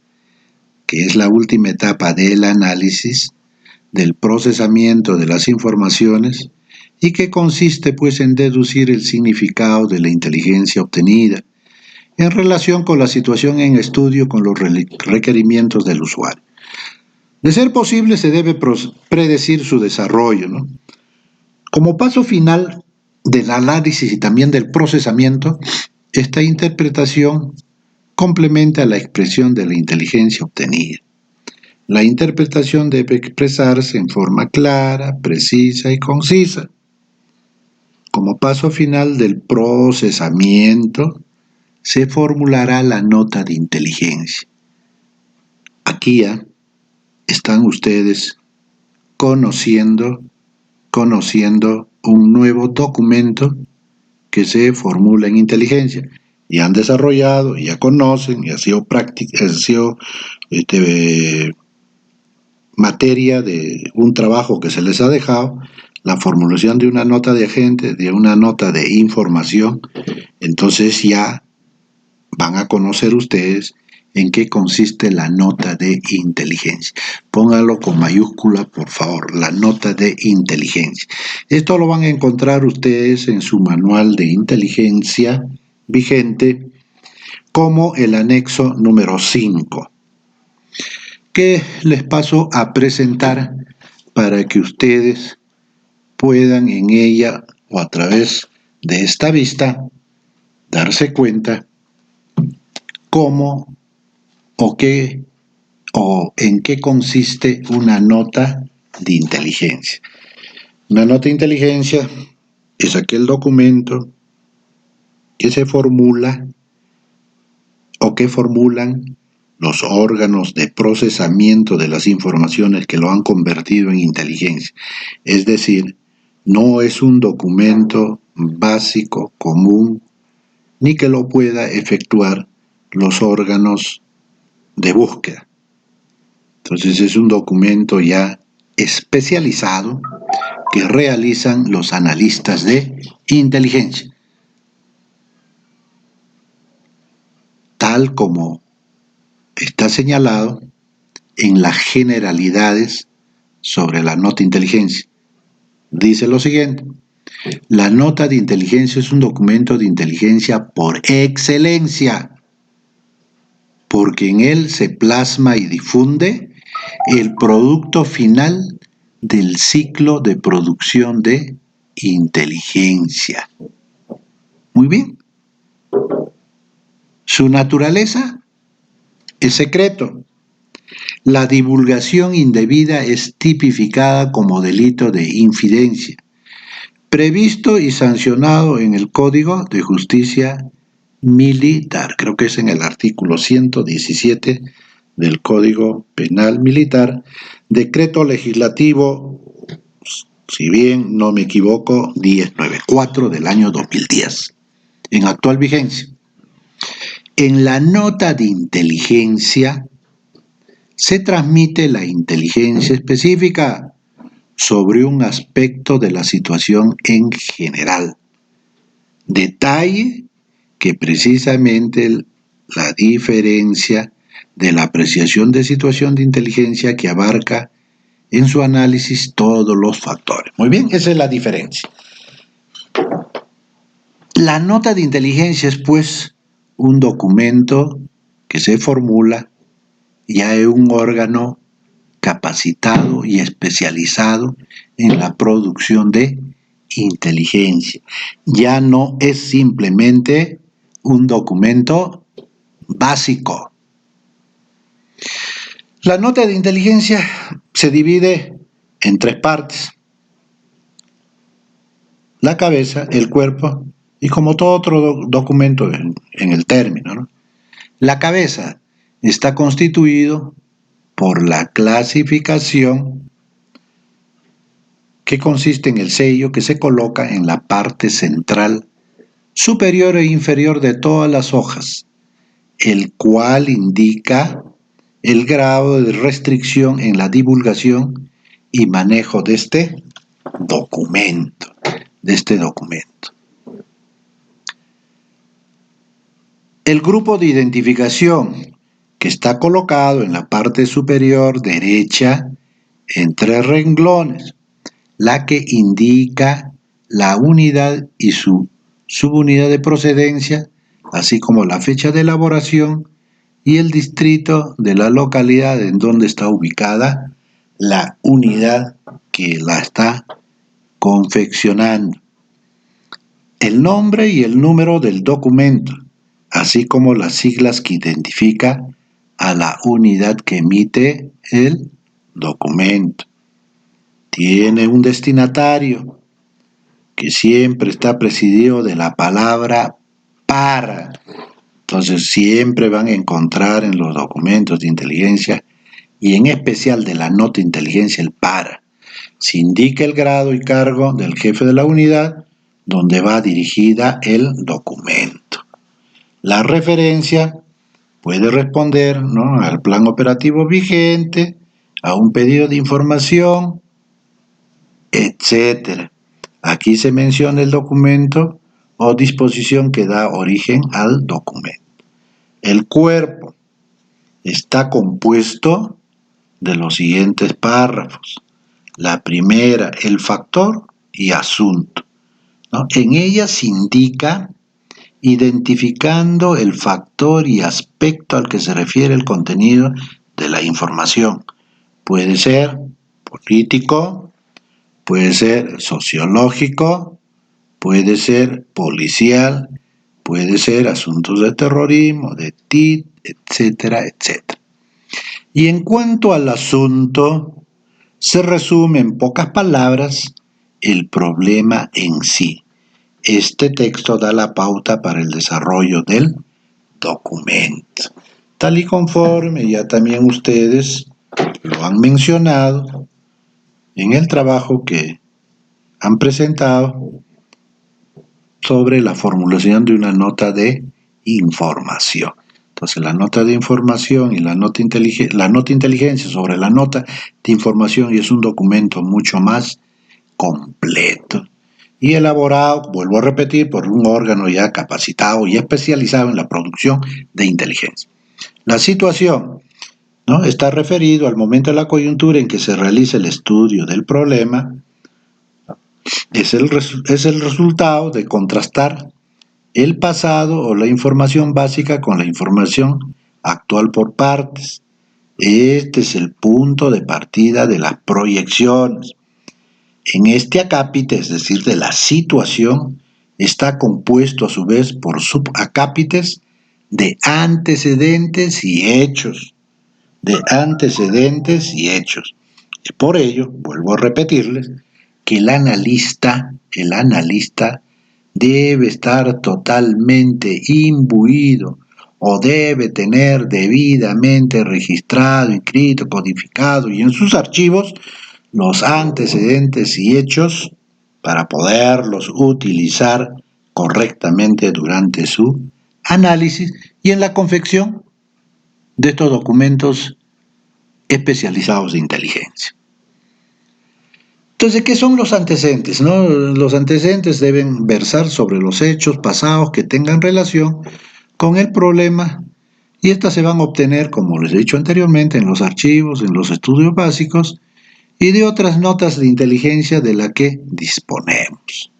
del procesamiento de las informaciones y que consiste pues en deducir el significado de la inteligencia obtenida en relación con la situación en estudio con los requerimientos del usuario. De ser posible, se debe predecir su desarrollo, ¿no? Como paso final del análisis y también del procesamiento, esta interpretación complementa la expresión de la inteligencia obtenida. La interpretación debe expresarse en forma clara, precisa y concisa. Como paso final del procesamiento, se formulará la nota de inteligencia. Aquí ya están ustedes conociendo un nuevo documento que se formula en inteligencia. Ya han desarrollado, ya conocen, ya ha sido materia de un trabajo que se les ha dejado, la formulación de una nota de agente, de una nota de información. Entonces ya van a conocer ustedes en qué consiste la nota de inteligencia. Póngalo con mayúscula, por favor, la nota de inteligencia. Esto lo van a encontrar ustedes en su manual de inteligencia vigente como el anexo número 5, que les paso a presentar para que ustedes puedan en ella o a través de esta vista darse cuenta cómo o en qué consiste una nota de inteligencia. Una nota de inteligencia es aquel documento que se formula o que formulan los órganos de procesamiento de las informaciones que lo han convertido en inteligencia. Es decir, no es un documento básico, común, ni que lo pueda efectuar los órganos de búsqueda. Entonces es un documento ya especializado que realizan los analistas de inteligencia, tal como está señalado en las generalidades sobre la nota de inteligencia. Dice lo siguiente: la nota de inteligencia es un documento de inteligencia por excelencia, porque en él se plasma y difunde el producto final del ciclo de producción de inteligencia. Muy bien. Su naturaleza es secreto. La divulgación indebida es tipificada como delito de infidencia, previsto y sancionado en el Código de Justicia Militar. Creo que es en el artículo 117 del Código Penal Militar, decreto legislativo, si bien no me equivoco, 1094 del año 2010, en actual vigencia. En la nota de inteligencia se transmite la inteligencia específica sobre un aspecto de la situación en general, detalle que precisamente la diferencia de la apreciación de situación de inteligencia que abarca en su análisis todos los factores. Muy bien, esa es la diferencia. La nota de inteligencia es, pues, un documento que se formula ya en un órgano capacitado y especializado en la producción de inteligencia. Ya no es simplemente un documento básico. La nota de inteligencia se divide en 3 partes: la cabeza, el cuerpo y, como todo otro documento en el término, ¿no? La cabeza está constituido por la clasificación, que consiste en el sello que se coloca en la parte central, superior e inferior de todas las hojas, el cual indica el grado de restricción en la divulgación y manejo de este documento. El grupo de identificación, que está colocado en la parte superior derecha en 3 renglones, la que indica la unidad y su subunidad de procedencia, así como la fecha de elaboración y el distrito de la localidad en donde está ubicada la unidad que la está confeccionando. El nombre y el número del documento, así como las siglas que identifica a la unidad que emite el documento. Tiene un destinatario que siempre está presidido de la palabra para. Entonces siempre van a encontrar en los documentos de inteligencia, y en especial de la nota de inteligencia, el para. Se indica el grado y cargo del jefe de la unidad donde va dirigida el documento. La referencia puede responder, ¿no?, al plan operativo vigente, a un pedido de información, etc. Aquí se menciona el documento o disposición que da origen al documento. El cuerpo está compuesto de los siguientes párrafos. La primera, el factor y asunto, ¿no? En ella se indica, identificando el factor y aspecto al que se refiere el contenido de la información. Puede ser político, puede ser sociológico, puede ser policial, puede ser asuntos de terrorismo, de TIC, etcétera, etcétera. Y en cuanto al asunto, se resume en pocas palabras el problema en sí. Este texto da la pauta para el desarrollo del documento. Tal y conforme ya también ustedes lo han mencionado en el trabajo que han presentado sobre la formulación de una nota de información. Entonces, la nota de información y la nota de inteligencia sobre la nota de información es un documento mucho más completo y elaborado, vuelvo a repetir, por un órgano ya capacitado y especializado en la producción de inteligencia. La situación, ¿no?, está referido al momento de la coyuntura en que se realiza el estudio del problema. Es el resultado de contrastar el pasado o la información básica con la información actual por partes. Este es el punto de partida de las proyecciones. En este acápite, es decir, de la situación, está compuesto a su vez por subacápites de antecedentes y hechos. Y por ello, vuelvo a repetirles, que el analista debe estar totalmente imbuido o debe tener debidamente registrado, inscrito, codificado y en sus archivos los antecedentes y hechos para poderlos utilizar correctamente durante su análisis y en la confección de estos documentos especializados de inteligencia. Entonces, ¿qué son los antecedentes, no? Los antecedentes deben versar sobre los hechos pasados que tengan relación con el problema, y estas se van a obtener, como les he dicho anteriormente, en los archivos, en los estudios básicos y de otras notas de inteligencia de la que disponemos.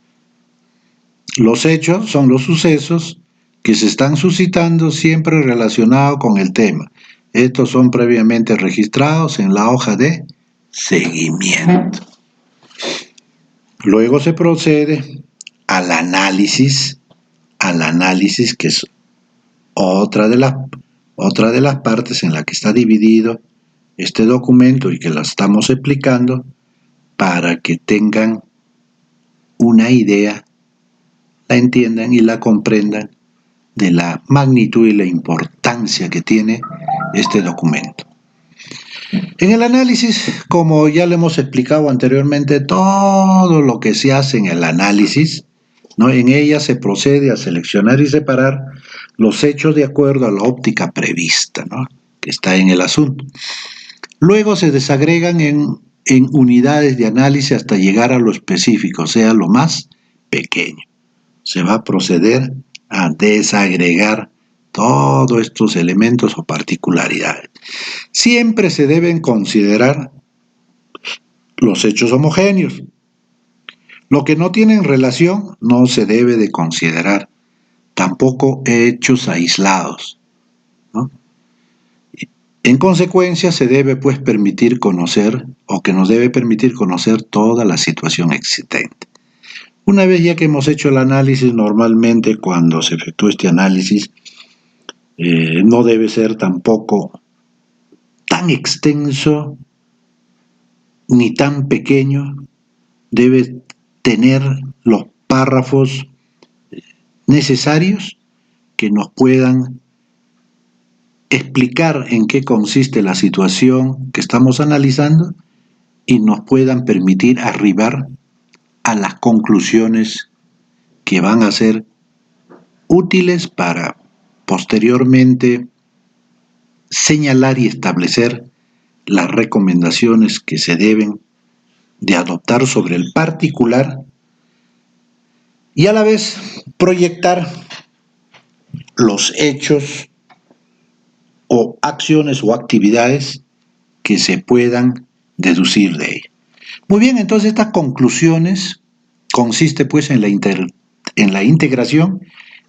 Los hechos son los sucesos que se están suscitando siempre relacionados con el tema. Estos son previamente registrados en la hoja de seguimiento. Luego se procede al análisis que es otra de las partes en la que está dividido este documento y que la estamos explicando para que tengan una idea, la entiendan y la comprendan de la magnitud y la importancia que tiene este documento. En el análisis, como ya le hemos explicado anteriormente, todo lo que se hace en el análisis, ¿no? En ella se procede a seleccionar y separar los hechos de acuerdo a la óptica prevista, ¿no? Que está en el asunto. Luego se desagregan en unidades de análisis hasta llegar a lo específico, o sea, lo más pequeño. Se va a proceder a desagregar todos estos elementos o particularidades. Siempre se deben considerar los hechos homogéneos. Lo que no tienen relación no se debe de considerar, tampoco hechos aislados, ¿no? En consecuencia, se debe pues permitir conocer, o que nos debe permitir conocer toda la situación existente. Una vez ya que hemos hecho el análisis, normalmente cuando se efectúa este análisis, no debe ser tampoco tan extenso ni tan pequeño, debe tener los párrafos necesarios que nos puedan explicar en qué consiste la situación que estamos analizando y nos puedan permitir arribar a las conclusiones que van a ser útiles para posteriormente señalar y establecer las recomendaciones que se deben de adoptar sobre el particular y a la vez proyectar los hechos o acciones o actividades que se puedan deducir de ella. Muy bien, entonces estas conclusiones consiste pues en la integración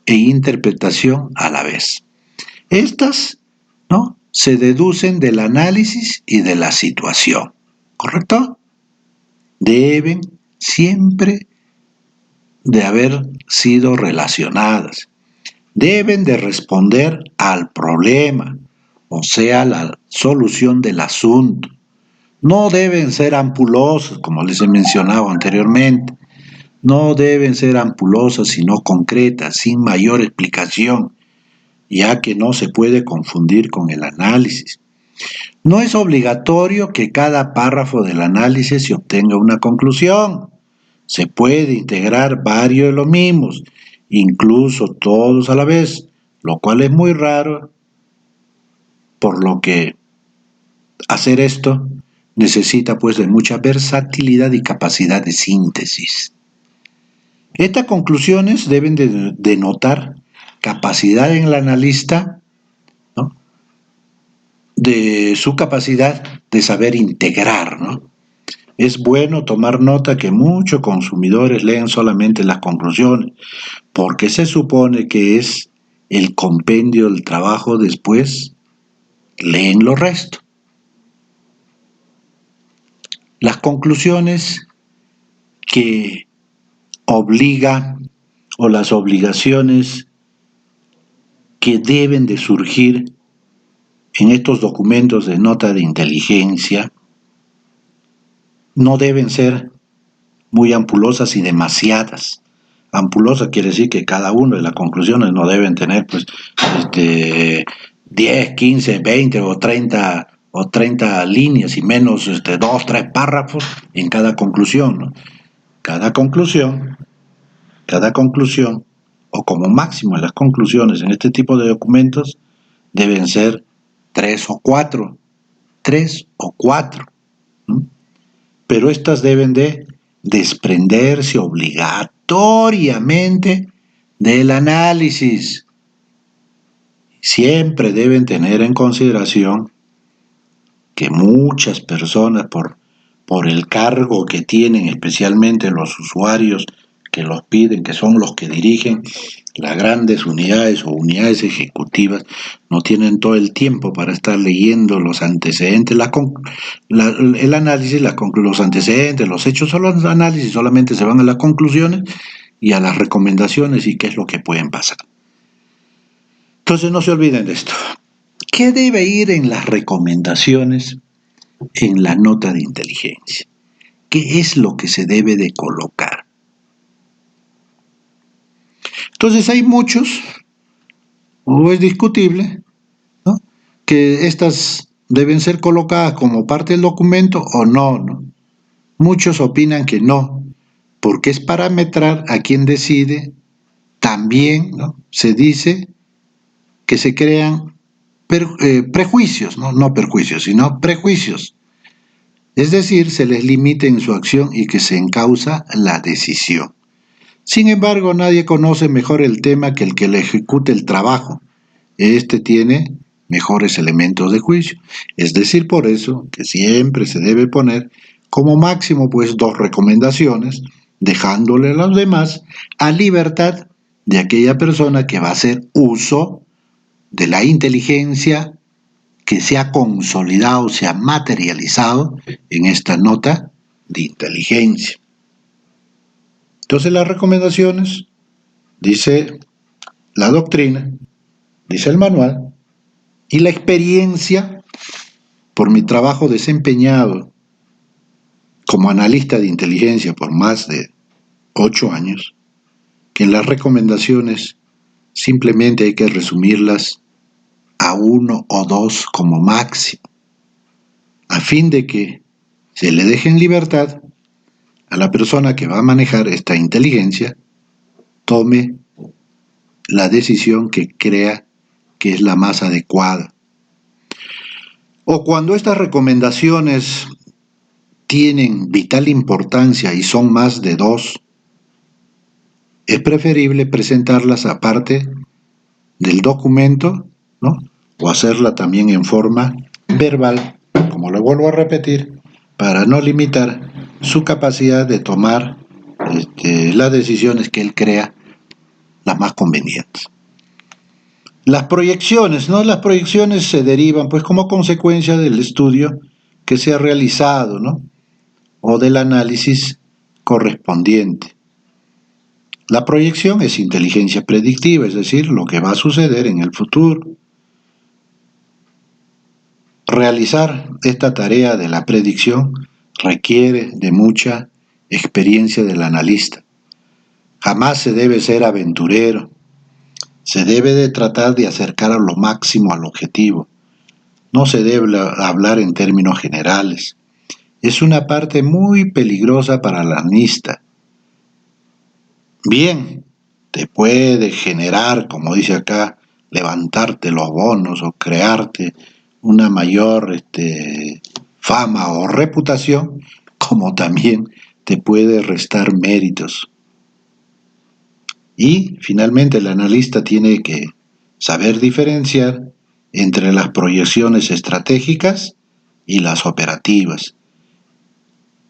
e interpretación a la vez. Estas, ¿no?, se deducen del análisis y de la situación, ¿correcto? Deben siempre de haber sido relacionadas. Deben de responder al problema, o sea, la solución del asunto. No deben ser ampulosas, como les he mencionado anteriormente. No deben ser ampulosas, sino concretas, sin mayor explicación, ya que no se puede confundir con el análisis. No es obligatorio que cada párrafo del análisis se obtenga una conclusión. Se puede integrar varios de los mismos, incluso todos a la vez, lo cual es muy raro, por lo que hacer esto necesita pues de mucha versatilidad y capacidad de síntesis. Estas conclusiones deben de denotar capacidad en el analista, ¿no?, de su capacidad de saber integrar, ¿no? Es bueno tomar nota que muchos consumidores leen solamente las conclusiones, porque se supone que es el compendio del trabajo, después leen lo resto. Las conclusiones que obliga o las obligaciones que deben de surgir en estos documentos de nota de inteligencia no deben ser muy ampulosas y demasiadas. Ampulosa quiere decir que cada una de las conclusiones no deben tener pues 10, 15, 20 o 30 líneas y menos 2, 3 párrafos en cada conclusión, ¿no? Cada conclusión, o como máximo las conclusiones en este tipo de documentos, deben ser 3 o 4. Pero estas deben de desprenderse obligatoriamente del análisis. Siempre deben tener en consideración que muchas personas, por el cargo que tienen, especialmente los usuarios que los piden, que son los que dirigen las grandes unidades o unidades ejecutivas, no tienen todo el tiempo para estar leyendo los antecedentes, el análisis, los antecedentes, los hechos o los análisis, solamente se van a las conclusiones y a las recomendaciones y qué es lo que pueden pasar. Entonces no se olviden de esto. ¿Qué debe ir en las recomendaciones en la nota de inteligencia? ¿Qué es lo que se debe de colocar? Entonces hay muchos, o es discutible, ¿no?, que estas deben ser colocadas como parte del documento o no, ¿no? Muchos opinan que no, porque es parametrar a quien decide. También, ¿no?, se dice que se crean prejuicios, ¿no? No perjuicios, sino prejuicios. Es decir, se les limita en su acción y que se encausa la decisión. Sin embargo, nadie conoce mejor el tema que el que le ejecute el trabajo. Este tiene mejores elementos de juicio. Es decir, por eso que siempre se debe poner como máximo pues 2 recomendaciones, dejándole a los demás a libertad de aquella persona que va a hacer uso de la inteligencia que se ha consolidado, se ha materializado en esta nota de inteligencia. Entonces las recomendaciones, dice la doctrina, dice el manual, y la experiencia por mi trabajo desempeñado como analista de inteligencia por más de 8 años, que en las recomendaciones simplemente hay que resumirlas a 1 o 2 como máximo, a fin de que se le deje en libertad a la persona que va a manejar esta inteligencia, tome la decisión que crea que es la más adecuada. O cuando estas recomendaciones tienen vital importancia y son más de 2, es preferible presentarlas aparte del documento, ¿no?, o hacerla también en forma verbal, como lo vuelvo a repetir, para no limitar su capacidad de tomar las decisiones que él crea las más convenientes. Las proyecciones, ¿no? Las proyecciones se derivan pues como consecuencia del estudio que se ha realizado, ¿no?, o del análisis correspondiente. La proyección es inteligencia predictiva, es decir, lo que va a suceder en el futuro. Realizar esta tarea de la predicción requiere de mucha experiencia del analista. Jamás se debe ser aventurero. Se debe de tratar de acercar a lo máximo al objetivo. No se debe hablar en términos generales. Es una parte muy peligrosa para el analista. Bien, te puede generar, como dice acá, levantarte los bonos o crearte una mayor fama o reputación, como también te puede restar méritos. Y finalmente el analista tiene que saber diferenciar entre las proyecciones estratégicas y las operativas.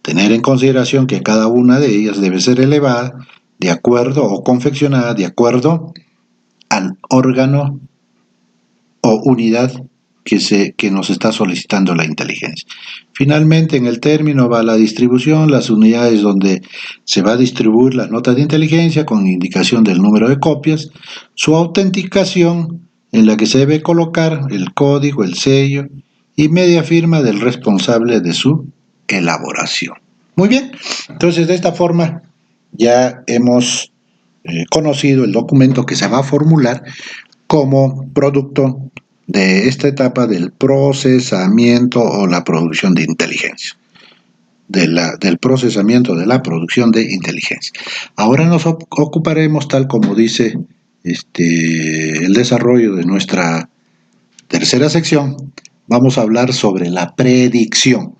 Tener en consideración que cada una de ellas debe ser elevada de acuerdo o confeccionada de acuerdo al órgano o unidad que nos está solicitando la inteligencia. Finalmente, en el término va la distribución, las unidades donde se va a distribuir las notas de inteligencia con indicación del número de copias, su autenticación en la que se debe colocar el código, el sello y media firma del responsable de su elaboración. Muy bien, entonces de esta forma ya hemos conocido el documento que se va a formular como producto de esta etapa del procesamiento o la producción de inteligencia, del procesamiento de la producción de inteligencia. Ahora nos ocuparemos, tal como dice el desarrollo de nuestra tercera sección, vamos a hablar sobre la predicción.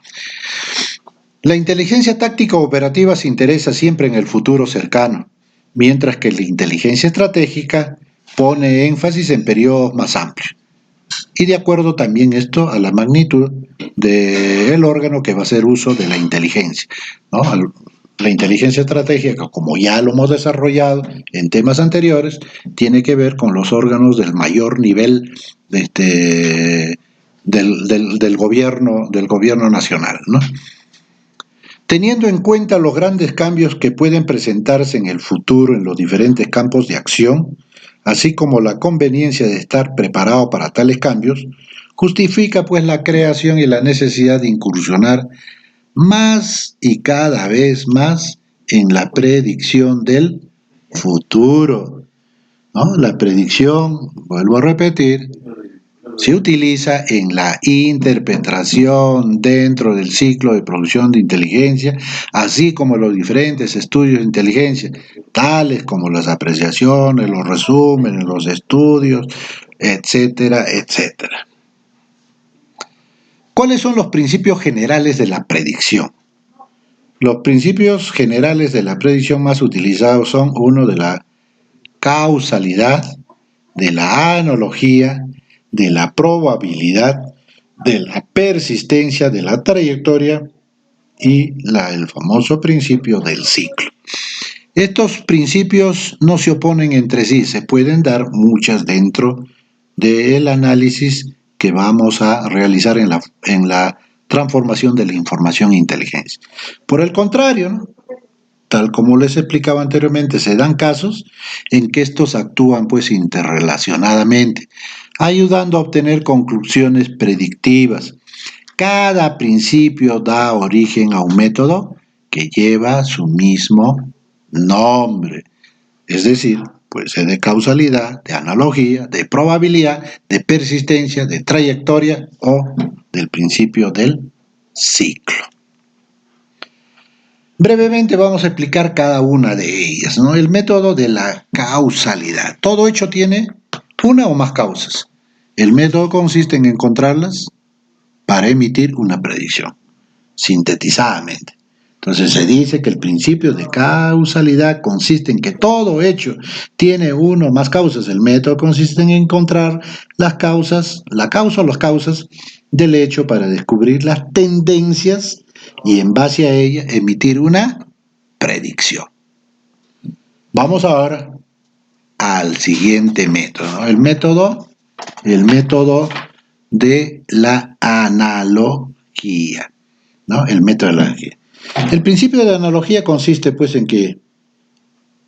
La inteligencia táctica operativa se interesa siempre en el futuro cercano, mientras que la inteligencia estratégica pone énfasis en periodos más amplios. Y de acuerdo también esto a la magnitud del órgano que va a hacer uso de la inteligencia, ¿no?, La inteligencia estratégica, como ya lo hemos desarrollado en temas anteriores, tiene que ver con los órganos del mayor nivel del gobierno nacional, ¿no? Teniendo en cuenta los grandes cambios que pueden presentarse en el futuro en los diferentes campos de acción, así como la conveniencia de estar preparado para tales cambios, justifica pues la creación y la necesidad de incursionar más y cada vez más en la predicción del futuro, ¿no? La predicción, vuelvo a repetir, se utiliza en la interpretación dentro del ciclo de producción de inteligencia, así como los diferentes estudios de inteligencia, tales como las apreciaciones, los resúmenes, los estudios, etcétera, etcétera. ¿Cuáles son los principios generales de la predicción? Los principios generales de la predicción más utilizados son uno de la causalidad, de la analogía, de la probabilidad, de la persistencia, de la trayectoria y el famoso principio del ciclo. Estos principios no se oponen entre sí, se pueden dar muchas dentro del análisis que vamos a realizar en la transformación de la información e inteligencia. Por el contrario, ¿no? Tal como les explicaba anteriormente, se dan casos en que estos actúan pues interrelacionadamente, ayudando a obtener conclusiones predictivas. Cada principio da origen a un método que lleva su mismo nombre, es decir, puede ser de causalidad, de analogía, de probabilidad, de persistencia, de trayectoria o del principio del ciclo. Brevemente vamos a explicar cada una de ellas, ¿no? El método de la causalidad. Todo hecho tiene una o más causas. El método consiste en encontrarlas para emitir una predicción, sintetizadamente. Entonces se dice que el principio de causalidad consiste en que todo hecho tiene una o más causas. El método consiste en encontrar las causas, la causa o las causas del hecho para descubrir las tendencias y en base a ella emitir una predicción. Vamos ahora al siguiente método, ¿no? El método de la analogía, ¿no? El método de la analogía. El principio de la analogía consiste pues en que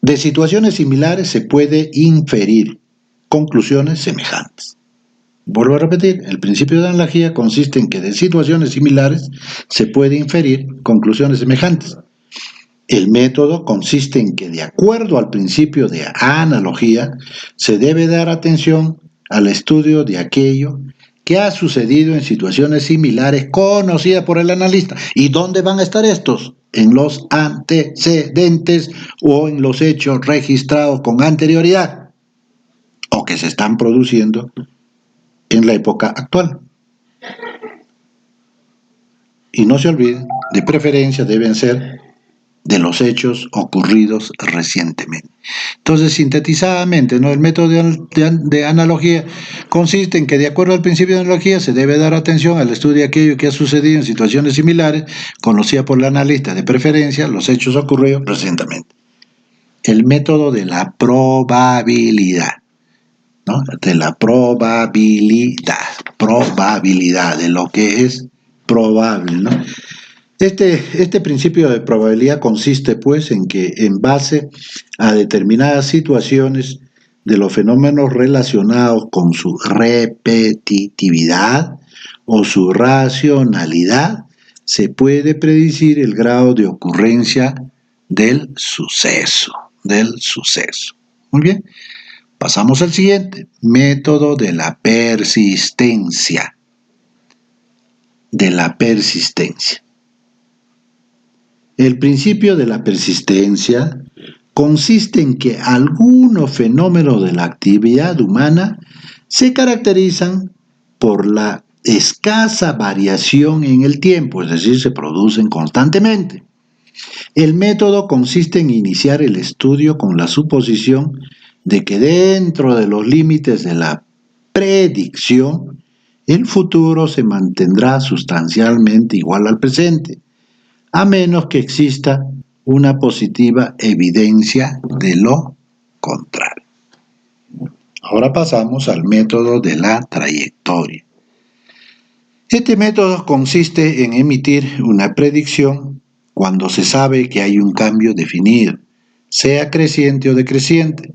de situaciones similares se puede inferir conclusiones semejantes. Vuelvo a repetir, el principio de la analogía consiste en que de situaciones similares se puede inferir conclusiones semejantes. El método consiste en que de acuerdo al principio de analogía se debe dar atención al estudio de aquello que ha sucedido en situaciones similares conocidas por el analista. ¿Y dónde van a estar estos? En los antecedentes o en los hechos registrados con anterioridad o que se están produciendo en la época actual. Y no se olviden, de preferencia deben ser de los hechos ocurridos recientemente. Entonces, sintetizadamente, ¿no? El método de analogía consiste en que de acuerdo al principio de analogía se debe dar atención al estudio de aquello que ha sucedido en situaciones similares, conocida por el analista, de preferencia los hechos ocurridos recientemente. El método de la probabilidad, ¿no? De la probabilidad de lo que es probable, ¿no? Este principio de probabilidad consiste pues en que en base a determinadas situaciones de los fenómenos relacionados con su repetitividad o su racionalidad, se puede predecir el grado de ocurrencia del suceso. Muy bien. Pasamos al siguiente, método de la persistencia. El principio de la persistencia consiste en que algunos fenómenos de la actividad humana se caracterizan por la escasa variación en el tiempo, es decir, se producen constantemente. El método consiste en iniciar el estudio con la suposición de que dentro de los límites de la predicción, el futuro se mantendrá sustancialmente igual al presente, a menos que exista una positiva evidencia de lo contrario. Ahora pasamos al método de la trayectoria. Este método consiste en emitir una predicción cuando se sabe que hay un cambio definido, sea creciente o decreciente,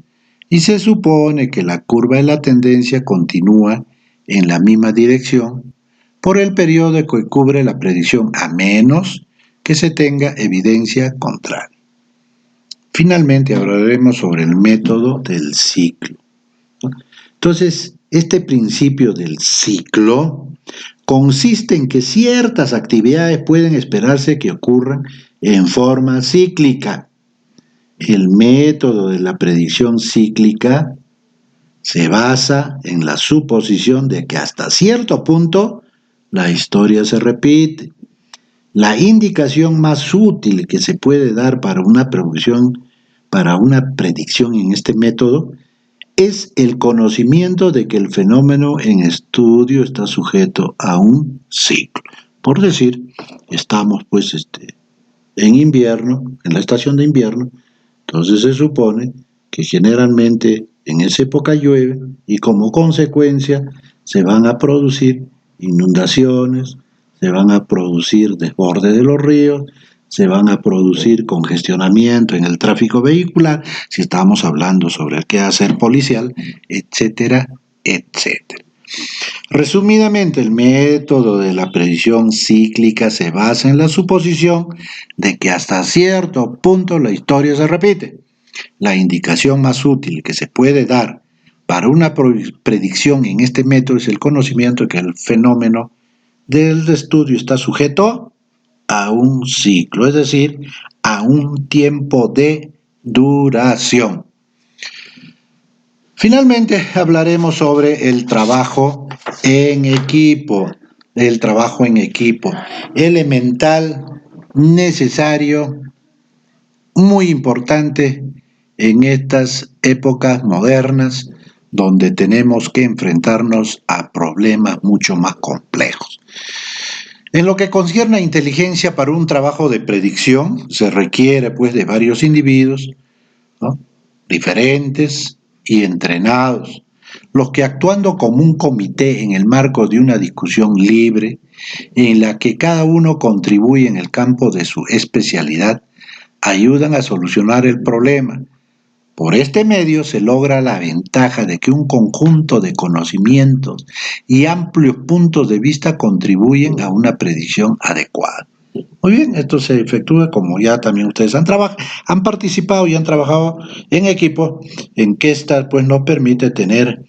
y se supone que la curva de la tendencia continúa en la misma dirección por el periodo que cubre la predicción, a menos que se tenga evidencia contraria. Finalmente hablaremos sobre el método del ciclo. Entonces, este principio del ciclo consiste en que ciertas actividades pueden esperarse que ocurran en forma cíclica. El método de la predicción cíclica se basa en la suposición de que hasta cierto punto la historia se repite. La indicación más útil que se puede dar para una predicción en este método es el conocimiento de que el fenómeno en estudio está sujeto a un ciclo. Por decir, estamos en invierno, en la estación de invierno, entonces se supone que generalmente en esa época llueve y como consecuencia se van a producir inundaciones, se van a producir desbordes de los ríos, se van a producir congestionamiento en el tráfico vehicular, si estamos hablando sobre el quehacer policial, etcétera, etcétera. Resumidamente, el método de la predicción cíclica se basa en la suposición de que hasta cierto punto la historia se repite. La indicación más útil que se puede dar para una predicción en este método es el conocimiento de que el fenómeno del estudio está sujeto a un ciclo, es decir, a un tiempo de duración. Finalmente hablaremos sobre el trabajo en equipo, elemental, necesario, muy importante en estas épocas modernas donde tenemos que enfrentarnos a problemas mucho más complejos. En lo que concierne a inteligencia para un trabajo de predicción, se requiere de varios individuos, ¿no?, diferentes y entrenados, los que actuando como un comité en el marco de una discusión libre, en la que cada uno contribuye en el campo de su especialidad, ayudan a solucionar el problema. Por este medio se logra la ventaja de que un conjunto de conocimientos y amplios puntos de vista contribuyen a una predicción adecuada. Muy bien, esto se efectúa como ya también ustedes han participado y han trabajado en equipo, en que esta nos permite tener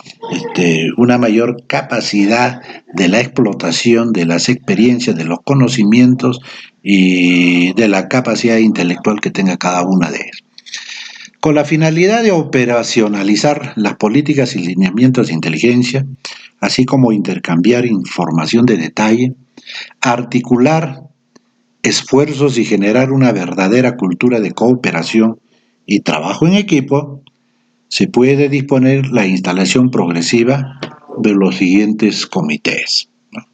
una mayor capacidad de la explotación de las experiencias, de los conocimientos y de la capacidad intelectual que tenga cada una de ellas. Con la finalidad de operacionalizar las políticas y lineamientos de inteligencia, así como intercambiar información de detalle, articular esfuerzos y generar una verdadera cultura de cooperación y trabajo en equipo, se puede disponer la instalación progresiva de los siguientes comités, ¿no?,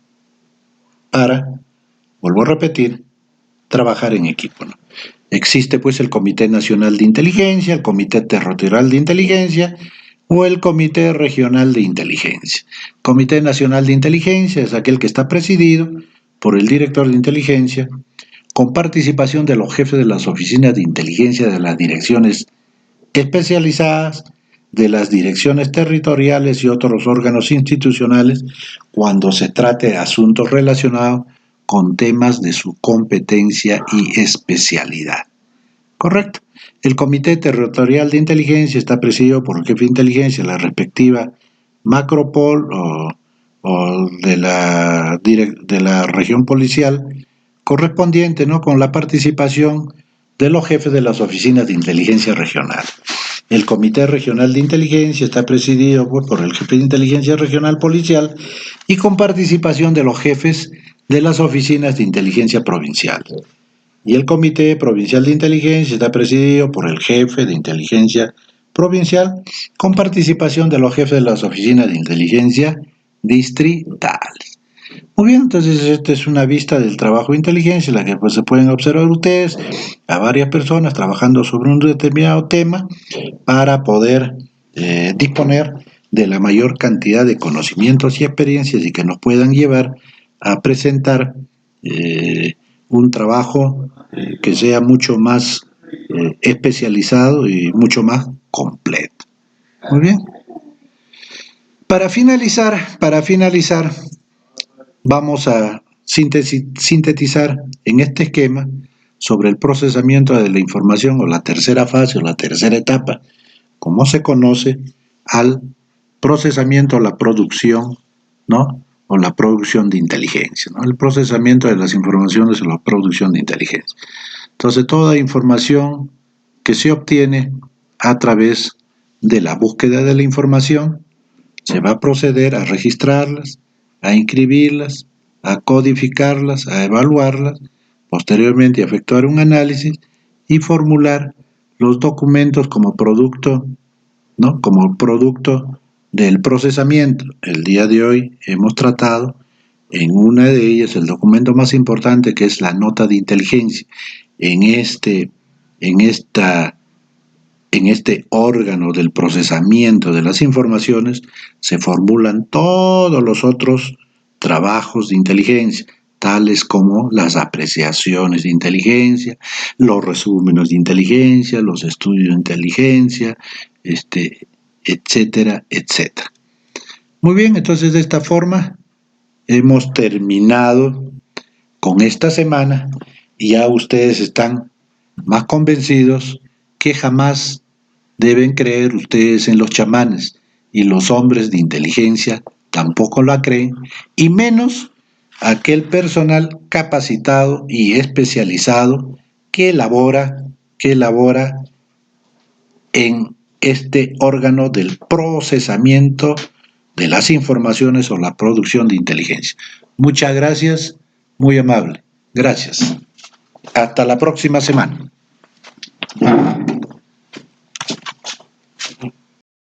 para, vuelvo a repetir, trabajar en equipo, ¿no? Existe el Comité Nacional de Inteligencia, el Comité Territorial de Inteligencia o el Comité Regional de Inteligencia. El Comité Nacional de Inteligencia es aquel que está presidido por el director de inteligencia, con participación de los jefes de las oficinas de inteligencia de las direcciones especializadas, de las direcciones territoriales y otros órganos institucionales cuando se trate de asuntos relacionados con temas de su competencia y especialidad. ¿Correcto? El Comité Territorial de Inteligencia está presidido por el jefe de inteligencia de la respectiva macropol o de la región policial correspondiente, ¿no?, con la participación de los jefes de las oficinas de inteligencia regional. El Comité Regional de Inteligencia está presidido por el jefe de inteligencia regional policial y con participación de los jefes de las oficinas de inteligencia provincial. Y el Comité Provincial de Inteligencia está presidido por el jefe de inteligencia provincial con participación de los jefes de las oficinas de inteligencia distritales. Muy bien, entonces esta es una vista del trabajo de inteligencia en la que pues, se pueden observar ustedes a varias personas trabajando sobre un determinado tema para poder disponer de la mayor cantidad de conocimientos y experiencias y que nos puedan llevar a presentar un trabajo que sea mucho más especializado y mucho más completo. Muy bien. Para finalizar, vamos a sintetizar en este esquema sobre el procesamiento de la información o la tercera fase o la tercera etapa, como se conoce al procesamiento o la producción, ¿no? O la producción de inteligencia, ¿no? El procesamiento de las informaciones o la producción de inteligencia. Entonces, toda información que se obtiene a través de la búsqueda de la información, se va a proceder a registrarlas, a inscribirlas, a codificarlas, a evaluarlas, posteriormente a efectuar un análisis y formular los documentos como producto, ¿no? Como producto del procesamiento. El día de hoy hemos tratado en una de ellas el documento más importante, que es la nota de inteligencia. En este órgano del procesamiento de las informaciones se formulan todos los otros trabajos de inteligencia, tales como las apreciaciones de inteligencia, los resúmenes de inteligencia, los estudios de inteligencia, etcétera, etcétera. Muy bien, entonces de esta forma hemos terminado con esta semana y ya ustedes están más convencidos que jamás deben creer ustedes en los chamanes, y los hombres de inteligencia tampoco la creen, y menos aquel personal capacitado y especializado que elabora en este órgano del procesamiento de las informaciones o la producción de inteligencia. Muchas gracias, muy amable. Gracias. Hasta la próxima semana.